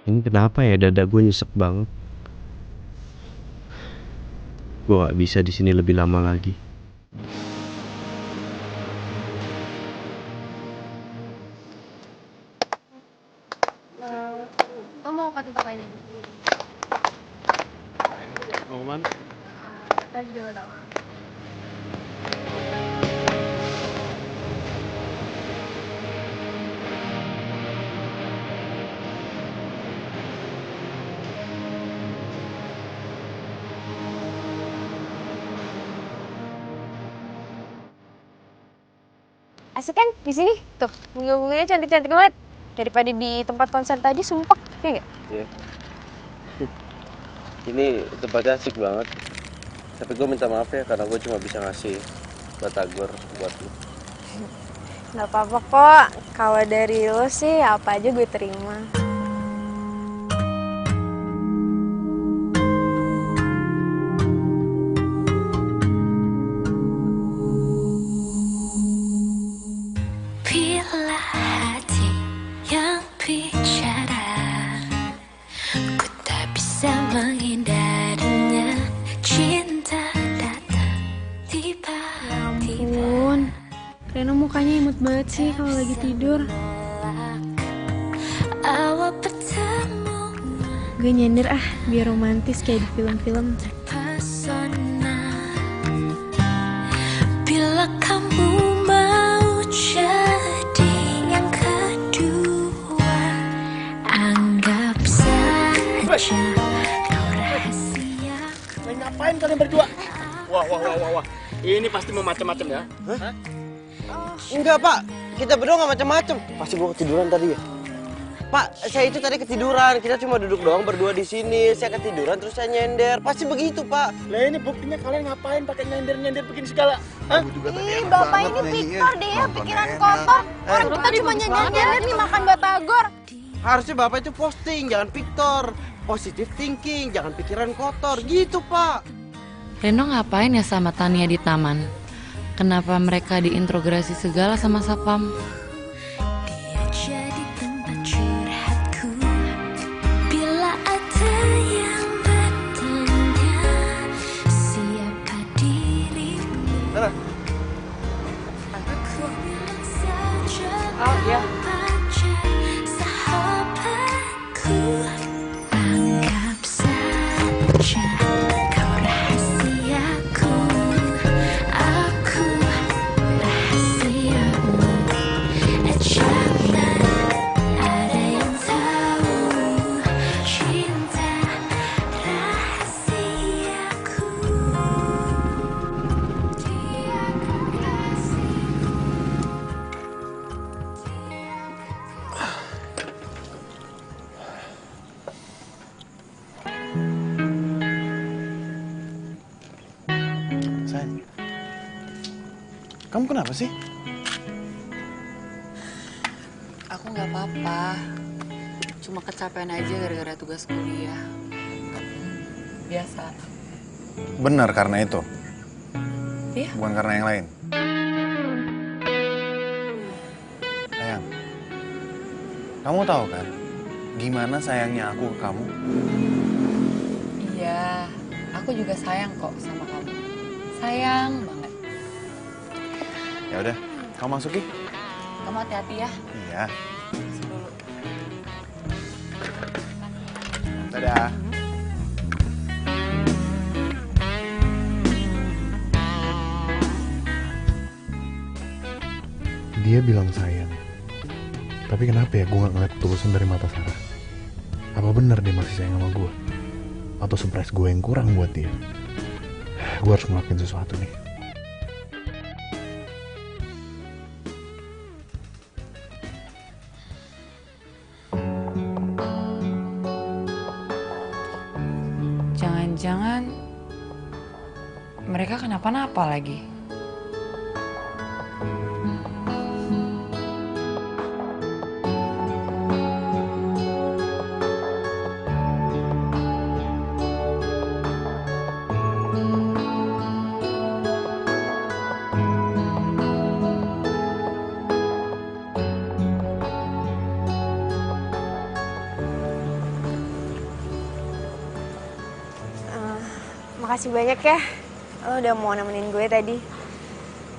Ini kenapa ya dada gue nyesek banget. Gue gak bisa di sini lebih lama lagi. Lo mau ke tempat lain? Mau mana? Tadi juga gak tau. Asik kan di sini? Tuh, bunga-bunganya cantik-cantik banget. Daripada di tempat konser tadi sumpek, ya nggak? Iya. Ini tempatnya asik banget. Tapi gue minta maaf ya karena gue cuma bisa ngasih batagor buat lu. Nggak apa-apa kok. Kalau dari lo sih apa aja gue terima. Bila hati yang bicara, ku tak bisa menghindarinya. Cinta datang tiba-tiba. Ampun, Reno mukanya imut banget sih kalau lagi tidur. Awal bertemu Gue nyender biar romantis kayak di film-film. pesona. Bila kamu mau jadi yang kedua, anggap saja kau rahasia. Ngapain kalian berdua? Wah. Ini pasti mau macam-macam ya? Hah? Enggak pak, kita berdua gak macam-macam. Pasti gue ketiduran tadi ya. Pak, saya itu tadi ketiduran. Kita cuma duduk doang berdua di sini. Saya ketiduran terus saya nyender. Pasti begitu pak. Lah ini buktinya kalian ngapain pakai nyender-nyender begini segala? Hah? Ih, bapak ini Victor deh ya, pikiran kotor. Orang kita cuma nyender-nyender nih makan batagor. Harusnya bapak itu posting, jangan Victor. Positive thinking, jangan pikiran kotor. Gitu pak. Reno ngapain ya sama Tania di taman? Kenapa mereka diintrogasi segala sama Sapam? Dia jadi tempat curhatku. Bila ada yang bertanya siapa dirimu, aku bilang saja apa aja sahabatku. Anggap saja kau rahasiaku, aku rahasiamu. Kamu kenapa sih? Aku nggak apa-apa. Cuma kecapean aja gara-gara tugas kuliah. Biasa. Benar karena itu? Iya. Bukan karena yang lain? Sayang, kamu tahu kan gimana sayangnya aku ke kamu? Iya, aku juga sayang kok sama kamu. Sayang banget. Ya udah, kamu masuk Ki. Kamu hati-hati ya. Iya. Masuk dulu. Dadah. Dia bilang sayang. Tapi kenapa ya gue gak ngeliat ketulusan dari mata Sarah? Apa benar dia masih sayang sama gue? Atau surprise gue yang kurang buat dia? Gue harus ngelakuin sesuatu nih. Jangan-jangan mereka kenapa-napa lagi. Makasih banyak ya, lo udah mau nemenin gue tadi.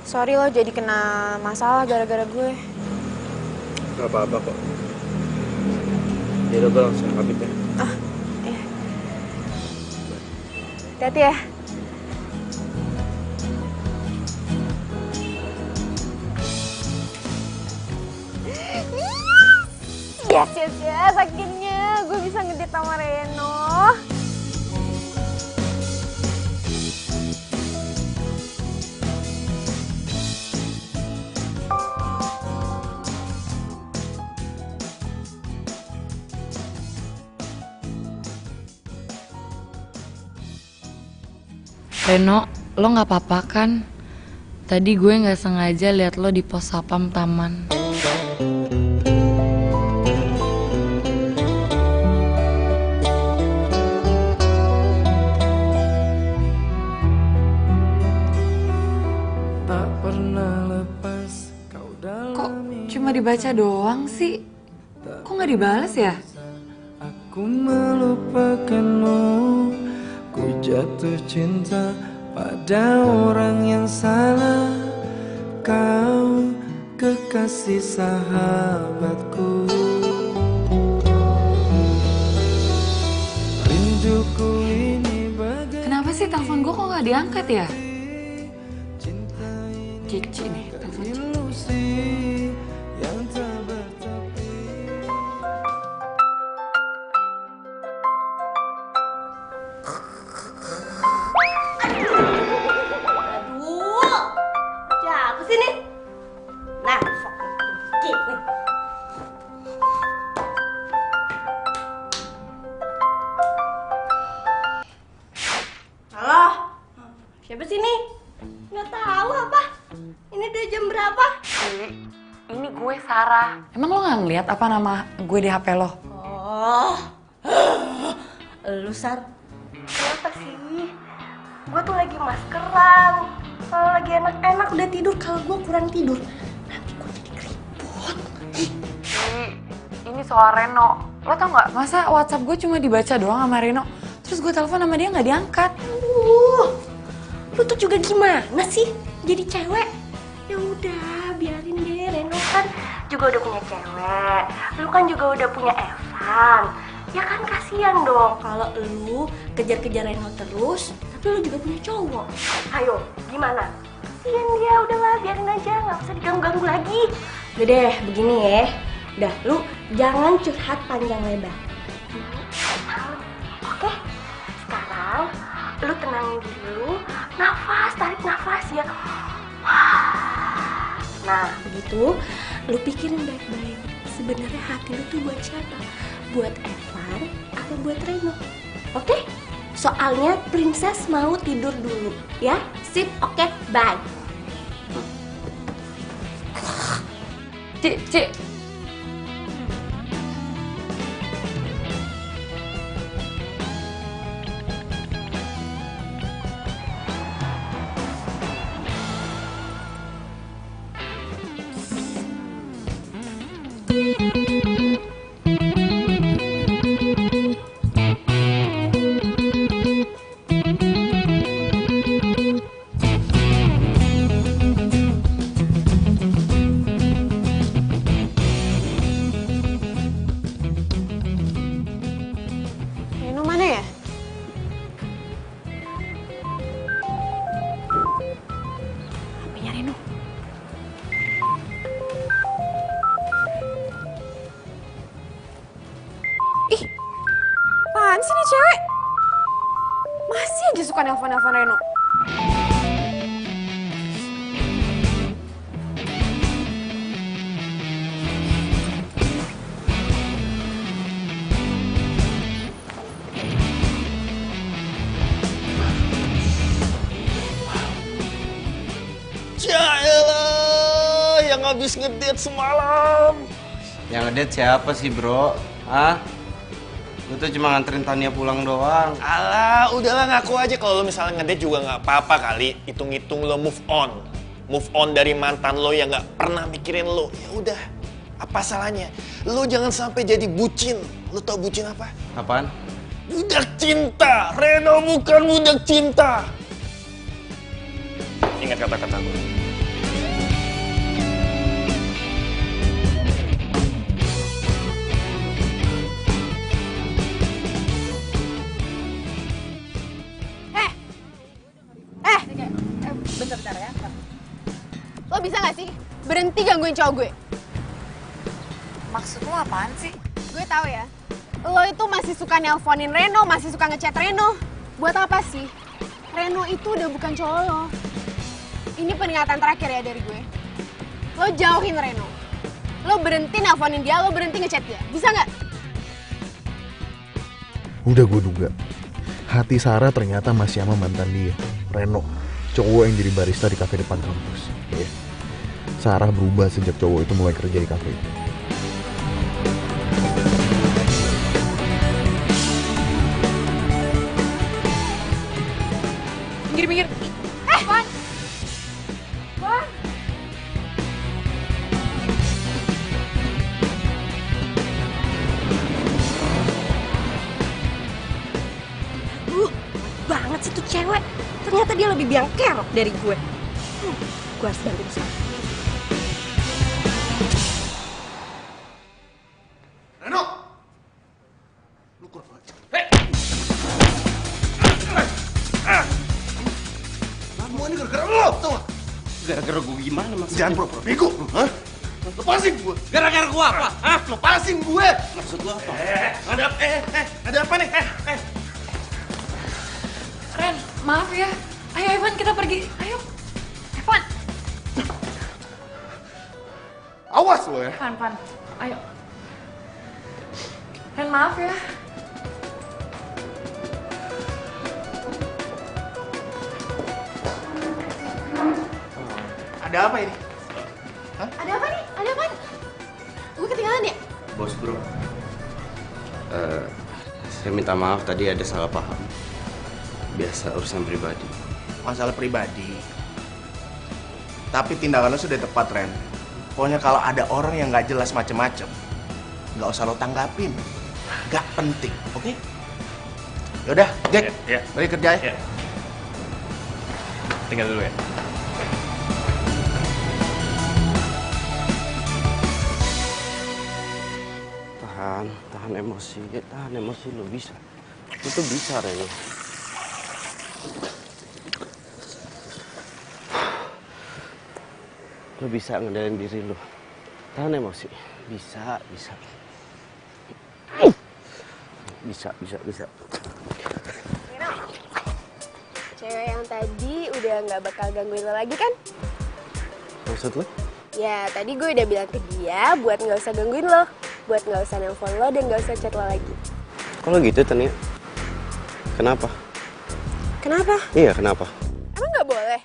Sorry lo jadi kena masalah gara-gara gue. Gak apa-apa kok. Yaudah gue langsung pamit ya. Iya. Hati-hati ya. Yes, akhirnya gue bisa ngedate sama Reno. Reno, lo nggak apa-apa kan? Tadi gue nggak sengaja lihat lo di pos sapam taman. Kok cuma dibaca doang sih? Kok nggak dibales ya? Aku melupakanmu, ku jatuh cinta pada orang yang salah. Kau kekasih sahabatku. Rinduku ini bagai Kenapa sih telepon gue kok nggak diangkat ya? Cici nih, telepon ilusi yang tak bertepi. Aduh, siapa sih nih? Nah, sok dikit nih. Halo, siapa sih nih? Nggak tahu apa? Ini udah jam berapa? Ini gue Sarah. Emang lo nggak ngeliat apa nama gue di HP lo? Oh, lu Sar, kenapa sih? Gue tuh lagi maskeran. Kalau lagi enak-enak udah tidur, kalau gue kurang tidur nanti gue jadi keriput. Ini soal Reno. Lo tau nggak? Masa WhatsApp gue cuma dibaca doang sama Reno, terus gue telepon sama dia nggak diangkat. Lu tuh juga gimana sih? Jadi cewek? Ya udah, biarin deh. Reno kan juga udah punya cewek. Lu kan juga udah punya Evan. Ya kan kasihan dong kalau lu kejar-kejar Reno terus, tapi lu juga punya cowok. Ayo, gimana? Kasihan dia, udahlah biarin aja, nggak usah diganggu-ganggu lagi. Udah deh, begini ya. Udah, lu jangan curhat panjang lebar. Oke? Sekarang lu tenangin dulu, nafas, tarik nafas ya. Nah, begitu, lu pikirin baik-baik. Sebenarnya hati lu tuh buat siapa? Buat Evan atau buat Reno? Oke? Soalnya Princess mau tidur dulu, ya? Sip, oke, bye. Ci. Reno mana ya? HP-nya Reno. Ih, apaan sih nih cewek? Masih aja suka nelfon-nelfon Reno. Yaelah, yang habis ngedate semalam. Yang ngedate siapa sih, bro? Hah? Lu tuh cuma nganterin Tania pulang doang. Alah, udahlah ngaku aja kalau lo misalnya ngedate juga nggak apa-apa kali. Hitung-hitung lo move on. Move on dari mantan lo yang nggak pernah mikirin lo. Ya udah, apa salahnya? Lo jangan sampai jadi bucin. Lo tau bucin apa? Apaan? Budak cinta. Reno bukan budak cinta. Ingat kata-kata gue. Bentar ya. Lo bisa gak sih berhenti gangguin cowok gue? Maksud lo apaan sih? Gue tahu ya. Lo itu masih suka nelponin Reno, masih suka ngechat Reno. Buat apa sih? Reno itu udah bukan cowok lo. Ini peringatan terakhir ya dari gue. Lo jauhin Reno. Lo berhenti nelponin dia, lo berhenti ngechat dia. Bisa nggak? Udah gue duga. Hati Sarah ternyata masih sama mantan dia, Reno. Cowok yang jadi barista di kafe depan kampus. Ya. Sarah berubah sejak cowok itu mulai kerja di kafe itu. Minggir. Wan! Wan! Banget sih tuh cewek. Ternyata dia lebih biang kerok dari gue. Gue harus bantu Sarah. Reno! Lu kurang aja. Semua ini gara-gara lo, tau gak? Gara-gara gue gimana maksudnya? Jangan pura-pura bego. Hah? Lepasin gue. Gara-gara gue apa? Hah? Lepasin gue. Maksud lu apa? Ada apa nih? Ren, maaf ya. Ayo Evan, kita pergi. Ayo. Evan. Awas lo ya. Van. Ayo. Ren, maaf ya. Ada apa ini? Hah? Ada apa nih? Ada apa? Gue ketinggalan ya? Bos, bro. Saya minta maaf tadi ada salah paham. Biasa urusan pribadi. Masalah pribadi. Tapi tindakan lo sudah tepat, Ren. Pokoknya kalau ada orang yang nggak jelas macem-macem, nggak usah lo tanggapin. Nggak penting, oke? Yaudah, Jack, balik kerja ya. Tinggal dulu ya. Tahan emosi lo bisa. Lo tuh bisa, Reno. Lo bisa ngendalin diri lo. Tahan emosi. Bisa. Bisa. Cewek yang tadi udah nggak bakal gangguin lo lagi kan? Maksud lo? Ya, tadi gue udah bilang ke dia buat nggak usah gangguin lo. Buat nggak usah nelfon lo dan nggak usah chat lo lagi. Kalau gitu, Tania. Kenapa? Kenapa? Iya, kenapa? Emang nggak boleh?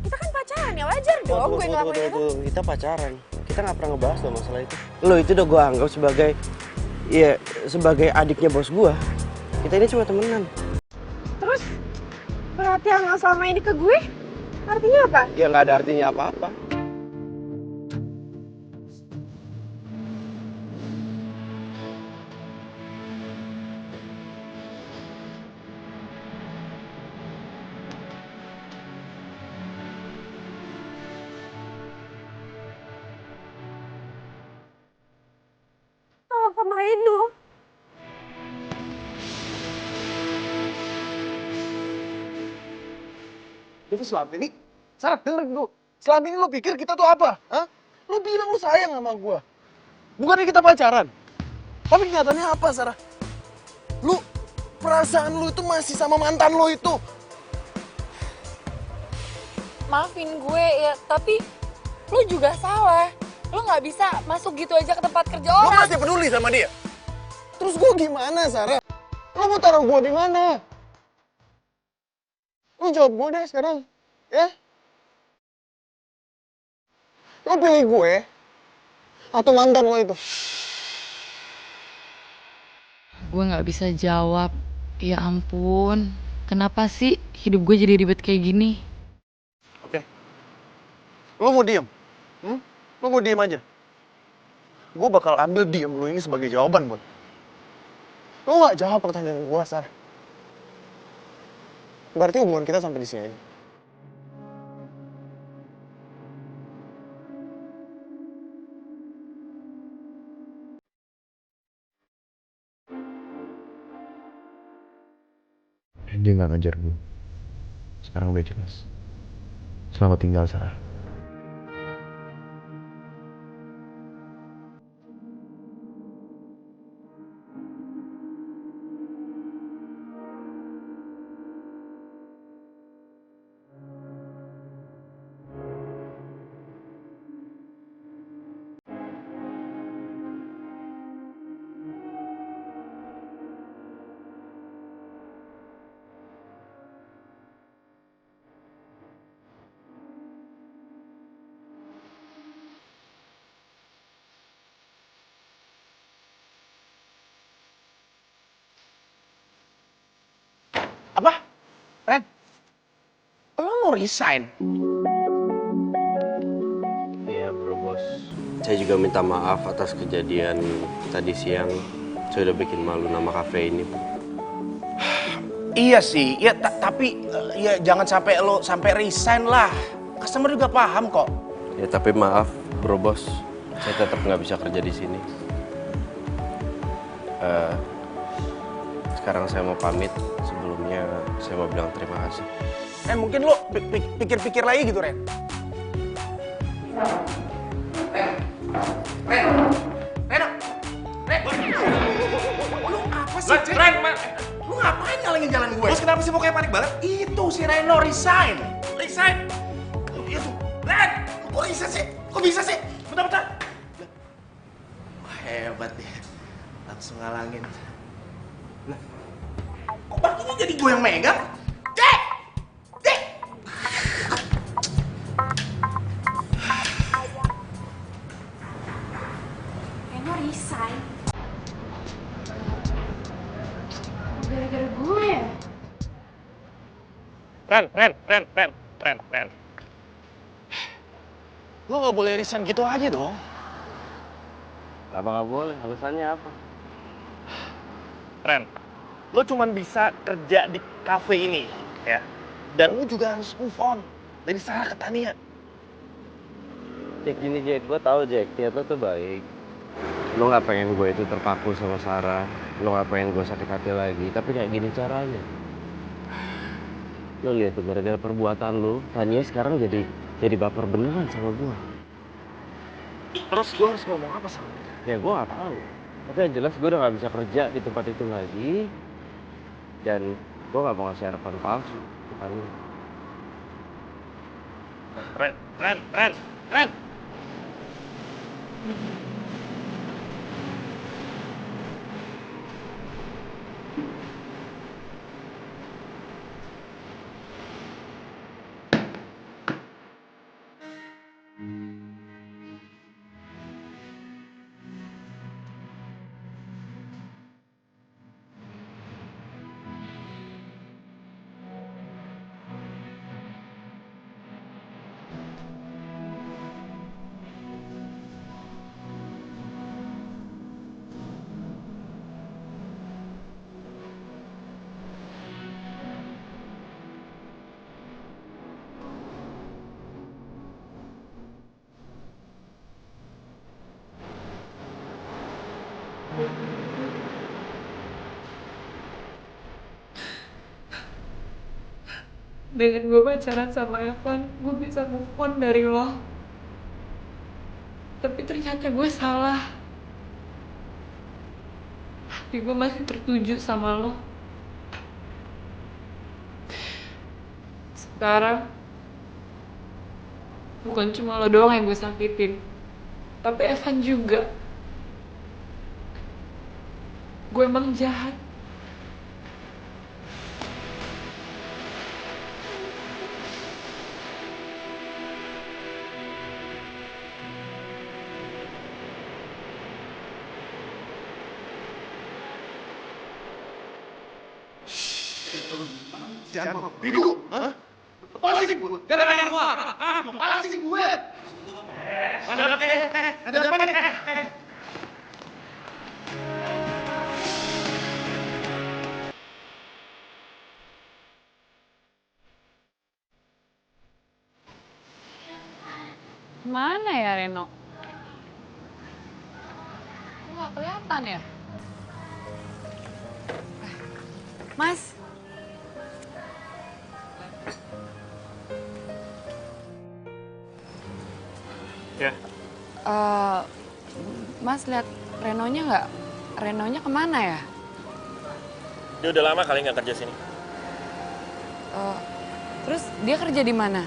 Kita kan pacaran ya, wajar dong gue ngelakuin itu. Kita pacaran. Kita kita nggak pernah ngebahas loh masalah itu. Lo itu udah gue anggap sebagai, ya sebagai adiknya bos gue. Kita ini cuma temenan. Terus perhatian lo selama ini ke gue artinya apa? Ya nggak ada artinya apa-apa. Sama Reno. Itu selama ini, Sarah denger dulu. Selama ini lo pikir kita tuh apa? Hah? Lo bilang lo sayang sama gue. Bukannya kita pacaran. Tapi kenyataannya apa, Sarah? Lo, perasaan lo itu masih sama mantan lo itu. Maafin gue ya, tapi lu juga salah. Lu nggak bisa masuk gitu aja ke tempat kerja Lo orang. masih peduli sama dia. Terus gue gimana, Sarah? Lo mau taruh gue di mana? Lo jawab gue deh sekarang, ya? Lo pilih gue atau mantan lo itu? Gue nggak bisa jawab. Ya ampun, kenapa sih hidup gue jadi ribet kayak gini? Oke. Lo mau diem? Lo mau diem aja? Gue bakal ambil diem lo ini sebagai jawaban buat. Lo gak jawab pertanyaan gue, Sarah. Berarti hubungan kita sampai di sini aja. Dia nggak ngejar gue. Sekarang udah jelas. Selamat tinggal, Sarah. Apa? Ren? Lo mau resign? Iya bro bos. Saya juga minta maaf atas kejadian tadi siang. Saya udah bikin malu nama kafe ini. Iya sih, ya tapi ya jangan sampai lo sampai resign lah. Customer juga paham kok. Ya tapi maaf bro bos. Saya tetap nggak bisa kerja di sini. Sekarang saya mau pamit. Sebelumnya saya mau bilang terima kasih. Mungkin lo pikir-pikir lagi gitu, Ren. Lu apa sih, Cek? Lu ngapain ngalangin jalan gue? Bos, kenapa sih mukanya panik banget? Itu si Reno resign. Resign? Itu. Ren, kok bisa sih? Kok bisa sih? Bentar. Wah, hebat ya. Langsung ngalangin. Nah, kok bakinya jadi gue yang megang? Cek! Reno resign. Gara-gara gue ya? Ren. Lo gak boleh resign gitu aja dong. Apa nggak boleh? Alasannya apa? Ren, lo cuman bisa kerja di cafe ini, ya. Dan lo juga harus move on dari Sarah ke Tania. Jack gini Jack, gue tau Jack, niat lo tuh baik. Lo nggak pengen gue itu terpaku sama Sarah, lo nggak pengen gue sakit hati lagi, tapi kayak gini caranya. Lo lihat tuh gara-gara perbuatan lo, Tania sekarang jadi baper beneran sama gue. Terus gue harus ngomong apa sama dia? Ya gue nggak tahu. Tapi yang jelas gue udah nggak bisa kerja di tempat itu lagi, dan gue nggak mau ngasih harapan palsu ke Tania. Ren. dengan gue pacaran sama Evan, gue bisa move on dari lo. Tapi ternyata gue salah. Hati gue masih tertuju sama lo. Sekarang bukan cuma lo doang yang gue sakitin, tapi Evan juga. Gue emang jahat. Jangan mau bego, hah? Lepas sih gue, gara-gara gue, lepas sih gue. Ada apa nih? Mana ya Reno? Kok nggak kelihatan ya? Mas. Ya. Mas lihat Renonya nggak? Renonya kemana ya? Dia udah lama kali nggak kerja sini. Terus dia kerja di mana?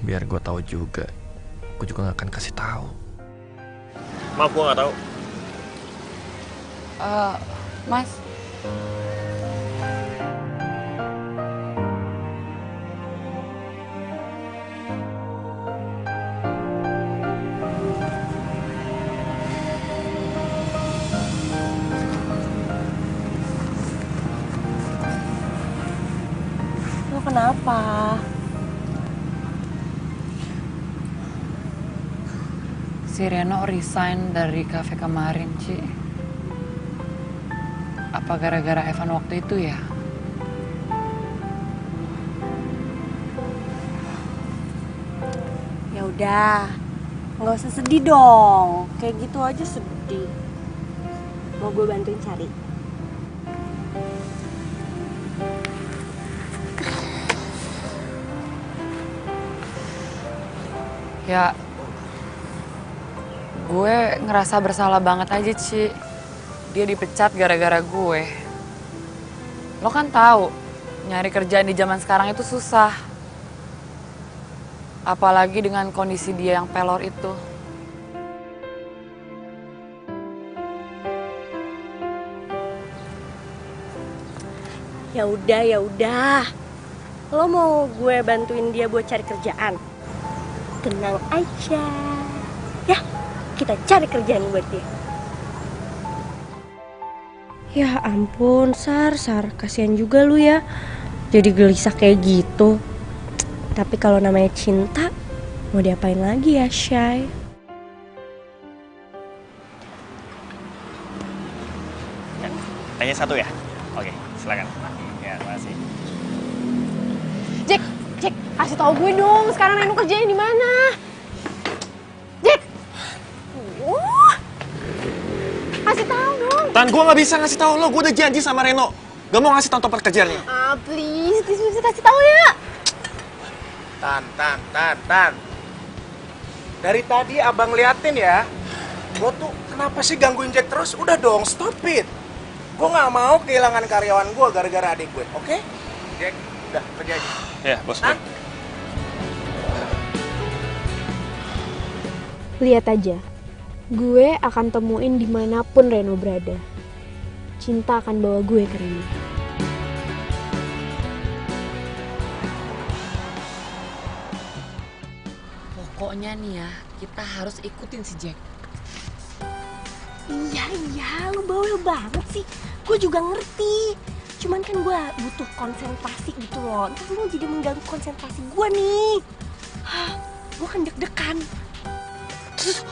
Biar gue tahu juga, gue juga nggak akan kasih tahu. Maaf, gue nggak tahu. Mas. Lo kenapa? Si Reno resign dari kafe kemarin, Ci. Apa gara-gara Evan waktu itu ya? Ya udah, nggak usah sedih dong. Kayak gitu aja sedih. Mau gue bantuin cari? Ya, gue ngerasa bersalah banget aja, Ci. Dia dipecat gara-gara gue. Lo kan tahu, nyari kerjaan di zaman sekarang itu susah. Apalagi dengan kondisi dia yang pelor itu. Ya udah. Lo mau gue bantuin dia buat cari kerjaan? Tenang aja. Ya, kita cari kerjaan buat dia. Ya ampun, Sar, kasihan juga lu ya. Jadi gelisah kayak gitu. Tapi kalau namanya cinta, mau diapain lagi ya, Shay? Tanya satu ya? Oke, silakan. Ya, terima kasih. Jack, kasih tau gue dong. Sekarang Reno kerjanya di mana? Jack, kasih tahu dong. Tan, gue nggak bisa ngasih tahu lo. Gue udah janji sama Reno. Gak mau ngasih tahu tempat kerjaannya. Please kasih tahu ya. Tan. Dari tadi abang liatin ya. Gue tuh kenapa sih gangguin Jack terus? Udah dong, stop it. Gue nggak mau kehilangan karyawan gue gara-gara adik gue, oke? Jack, udah kerja aja. Ya, bos. Lihat aja, gue akan temuin dimanapun Reno berada. Cinta akan bawa gue ke Reno. Pokoknya nih ya, kita harus ikutin si Jack. Iya, lu bawel banget sih. Gue juga ngerti. Cuman kan gue butuh konsentrasi gitu loh. Ntar lu jadi mengganggu konsentrasi gue nih. Gue kan deg-degan. Terus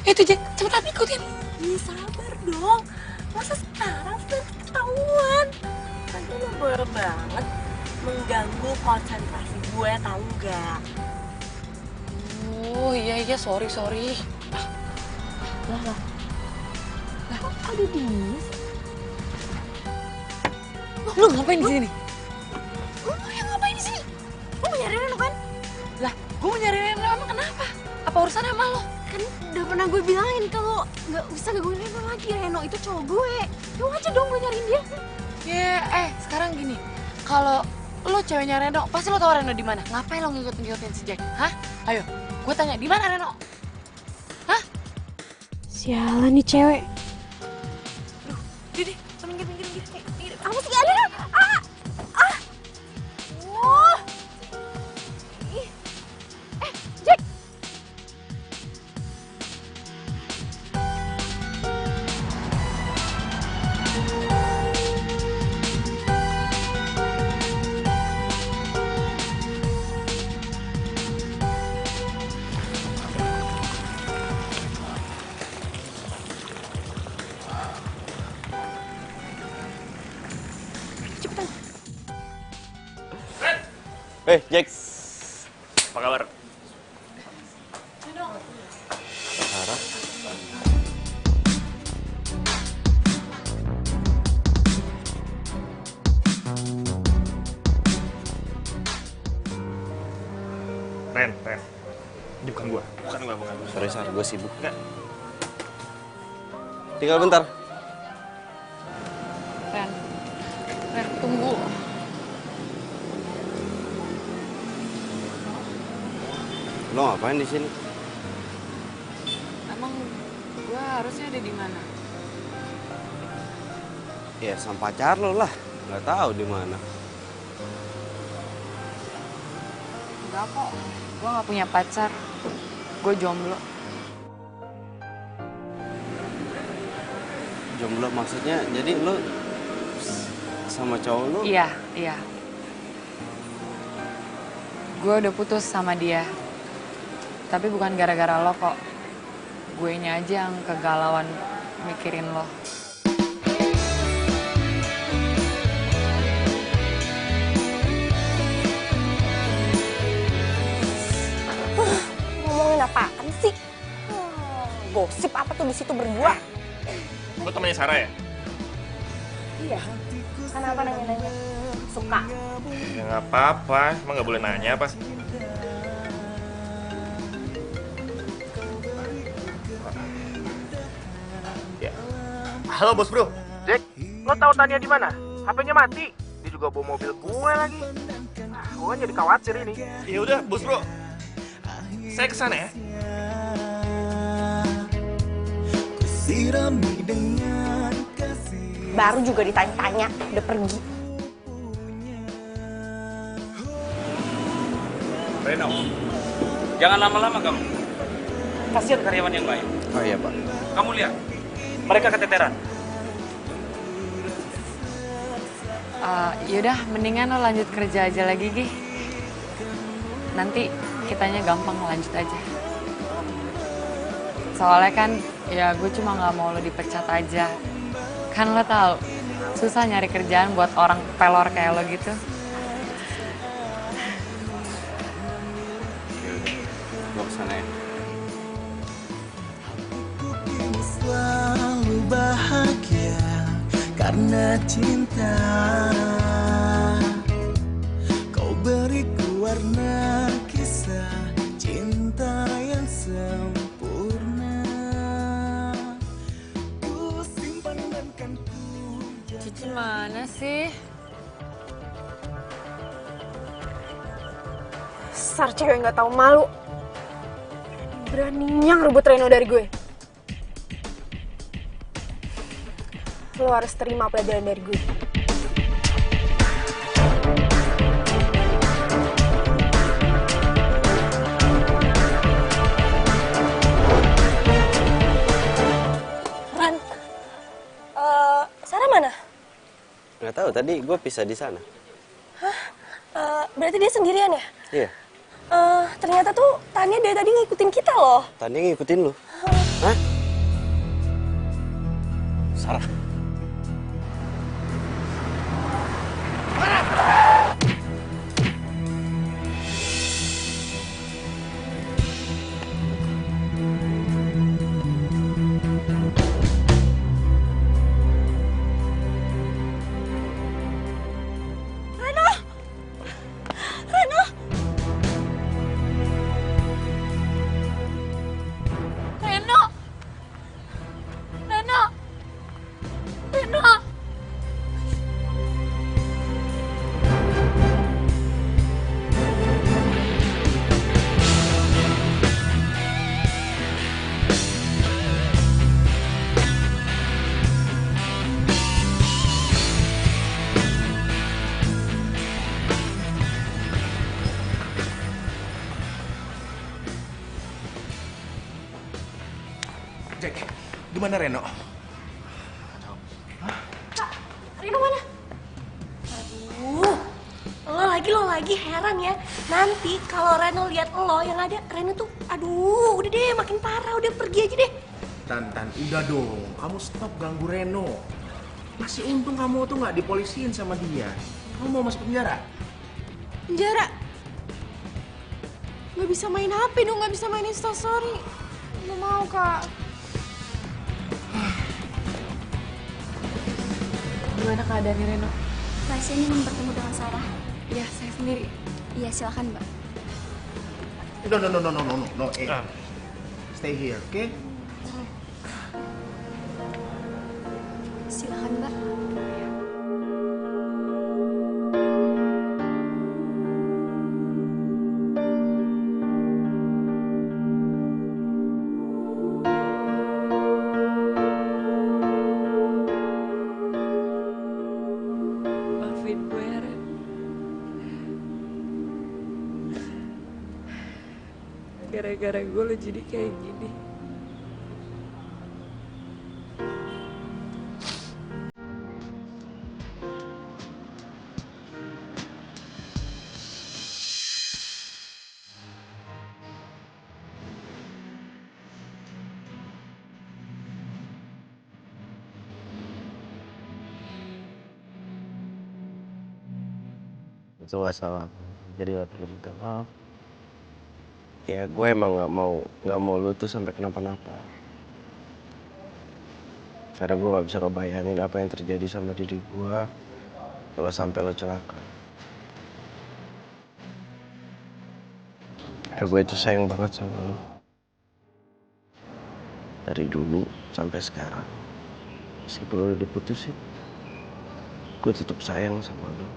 itu Jack, cepetan ikutin. Iya, sabar dong. Masa sekarang sudah ketahuan? Kan lu bawel banget. Mengganggu konsentrasi gue, tau gak? Oh iya, sorry. Lah. Kok ada dia? Lu ngapain di sini? Lu yang ngapain di sini? Lu mau nyari Reno kan? Lah, gue mau nyari Reno emang kenapa? Apa urusannya sama lo? Kan udah pernah gue bilangin kalau nggak bisa gangguin Reno lagi. Reno itu cowok gue. Lu aja dong gue nyariin dia. Ya, sekarang gini. Kalau lo ceweknya Reno, pasti lo tau Reno di mana. Ngapain lo ngikut-ngikutin si Jack? Hah? Ayo, gue tanya di mana Reno? Hah? Sialan nih cewek. Didi, minggir. Apa sih Reno? Wah. Jack. Jack. Apa kabar? Sarah. Ren. Ini bukan gua. Bukan. Sorry, Sar, gue sibuk. Enggak. Tinggal bentar. Ren, tunggu. Lo ngapain di sini? Emang gue harusnya ada di mana? Ya sama pacar lo lah. Nggak tahu di mana. Enggak kok, gue nggak punya pacar. Gue jomblo. Jomblo maksudnya? Jadi lo sama cowok lo? Iya. Gue udah putus sama dia. Tapi bukan gara-gara lo kok. Guenya aja yang kegalauan mikirin lo. Ngomongin apaan sih? Gosip apa tuh di situ berdua? Lo temennya Sarah ya? Iya. Kenapa nanya-nanya? Suka? Ya nggak apa-apa, emang nggak boleh nanya apa? Ya. Halo bos bro. Jack, lo tahu Tania di mana? HP-nya mati. Dia juga bawa mobil gue lagi. Gue jadi khawatir ini. Ya udah bos bro, saya kesana ya. Baru juga ditanya-tanya, udah pergi. Reno, jangan lama-lama kamu. Kasihan karyawan yang baik. Oh iya, Pak. Kamu lihat, mereka keteteran. Yaudah, mendingan lo lanjut kerja aja lagi, Gi. Nanti kitanya gampang lanjut aja. Soalnya kan, ya gue cuma nggak mau lo dipecat aja. Kan lo tahu, susah nyari kerjaan buat orang pelor kayak lo gitu. Gue kesana ya. Selalu bahagia karena cinta. Kau beriku warna kisah cinta yang sempurna. Ku simpan dan kan ku Cici mana sih? Dasar cewek nggak tahu malu. Beraninya ngerebut Reno dari gue. Lo harus terima pelajaran dari gue. Ran, Sarah mana? Nggak tahu, tadi gue pisah di sana. Berarti dia sendirian ya? Iya. Ternyata tuh Tania dari tadi ngikutin kita loh. Tania ngikutin lu. Hah? Sarah. Reno. Jack, gimana Reno? Reno mana? Aduh, lo lagi heran ya. Nanti kalau Reno lihat lo yang ada Reno tuh, aduh, udah deh makin parah, udah pergi aja deh. Tan, udah dong. Kamu stop ganggu Reno. Masih untung kamu tuh nggak dipolisiin sama dia. Kamu mau masuk penjara? Penjara? Gak bisa main HP dong, gak bisa main Instastory. Gak mau, Kak. Gimana keadaannya Reno? Pasien ingin bertemu dengan Sarah. Iya, saya sendiri. Iya, silakan, Mbak. No. Stay here, oke? Silakan, Mbak. Maafin gue ya, Ren. Gara-gara gue lo jadi kayak gini. Itu gak salah. Jadi gak perlu minta maaf. Ya gue emang gak mau lu tuh sampai kenapa-napa. Karena gue gak bisa ngebayangin apa yang terjadi sama diri gue kalau sampai lo celaka. Ya gue tuh sayang banget sama lo. Dari dulu sampai sekarang. Meskipun lo udah diputusin, gue tetap sayang sama lo.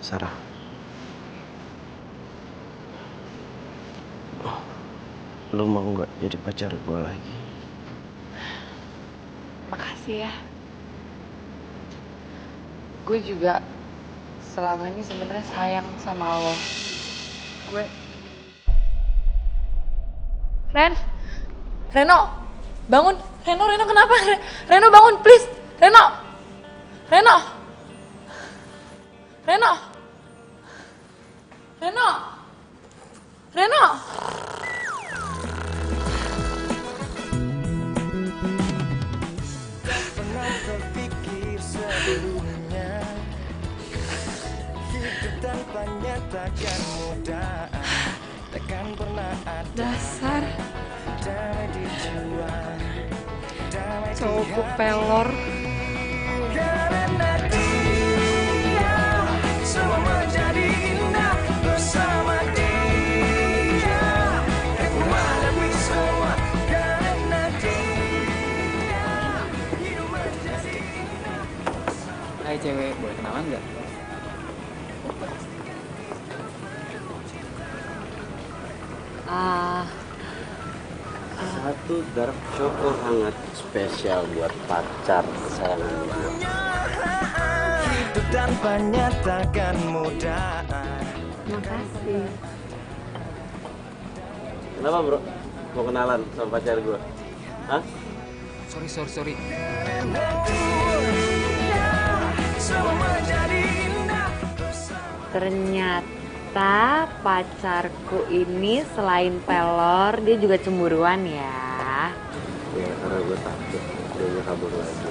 Sarah. Lo mau gak jadi pacar gue lagi? Makasih ya. Gue juga selama ini sebenarnya sayang sama lo. Gue... Reno, bangun. Reno kenapa? Reno bangun, please. Reno. Pernah terpikir sebelumnya hidup tanpanya takkan mudah, takkan pernah ada Dasar damai di jiwa, damai di cowok pelor. karena dia semua menjadi indah bersama dia. Aku menghadapi semua karena dia hidup menjadi indah. Hai cewek, boleh kenalan nggak? Satu dark choco hangat spesial buat pacar kesayangan gue. Hidup tanpanya takkan mudah. Makasih. Kenapa bro? Mau kenalan sama pacar gue? Hah? Sorry. Ternyata pacarku ini selain pelor, dia juga cemburuan ya. Ya karena gue takut dia kabur lagi.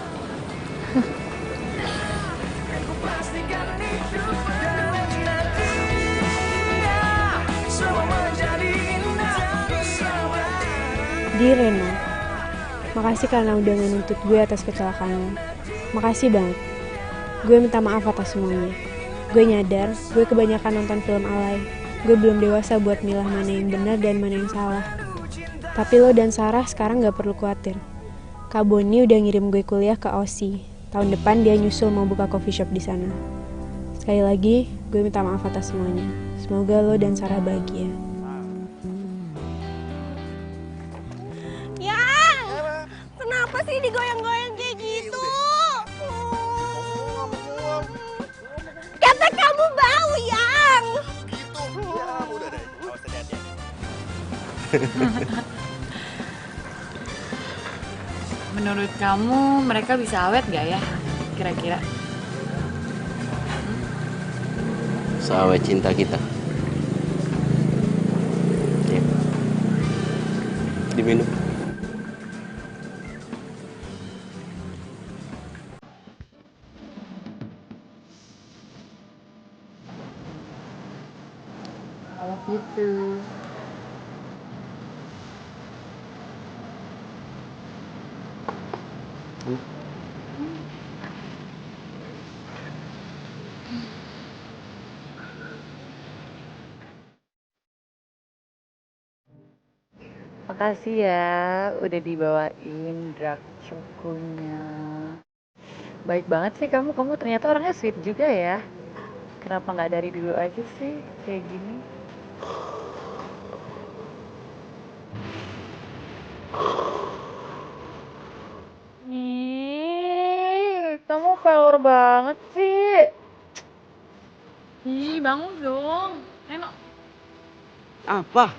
Di Reno, makasih karena udah menuntut gue atas kecelakaan lo. Makasih banget. Gue minta maaf atas semuanya. Gue nyadar, gue kebanyakan nonton film alay. Gue belum dewasa buat milah mana yang benar dan mana yang salah. Tapi lo dan Sarah sekarang gak perlu khawatir. Kak Boni udah ngirim gue kuliah ke Aussie. Tahun depan dia nyusul mau buka coffee shop di sana. Sekali lagi, gue minta maaf atas semuanya. Semoga lo dan Sarah bahagia. Yang, kenapa sih digoyang-goyang kayak gitu? Kata kamu bau, Yang. Menurut kamu mereka bisa awet gak ya? Kira-kira? Seawet cinta kita. Ya. Diminum. Kalau gitu. Makasih ya udah dibawain drag choconya. Baik banget sih kamu ternyata orangnya sweet juga ya. Kenapa nggak dari dulu aja sih kayak gini? Ih, kamu pelor banget sih. Ih, bangun dong. Reno. Apa?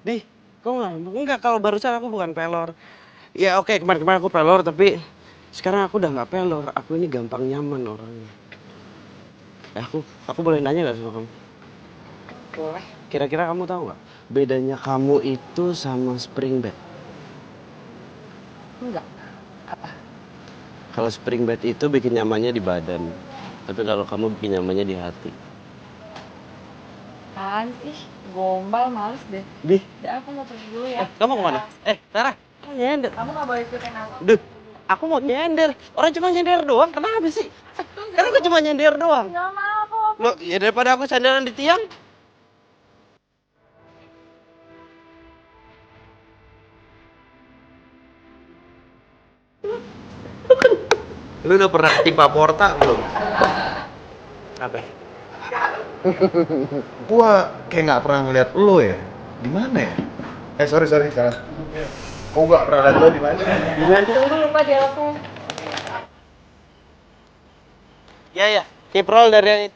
Nih, kok enggak kalau barusan aku bukan pelor. Ya oke, kemarin aku pelor tapi sekarang aku udah nggak pelor. Aku ini gampang nyaman orangnya. Aku boleh nanya nggak sama kamu? Boleh. Kira-kira kamu tahu nggak bedanya kamu itu sama spring bed? Enggak. Apa? Kalau spring bed itu bikin nyamannya di badan, tapi kalau kamu bikin nyamannya di hati. Apaan sih? Gombal, males deh. Di? Udah, aku mau pergi dulu ya. Kamu kemana? Sarah, nyender. Kamu gak boleh ikutin aku. Duh, aku mau nyender. Orang cuma nyender doang, kenapa sih? Kan aku cuma nyender doang. Gak mau aku. Loh, ya daripada aku sandaran di tiang. Lu udah pernah ketimpa porta belum? Apa? Gua kayak nggak pernah ngeliat lo ya. Di mana ya? Sorry Sarah. Kau nggak pernah lihat lo di mana? Di mana? Tunggu lupa dialognya. Ya, kiprol dari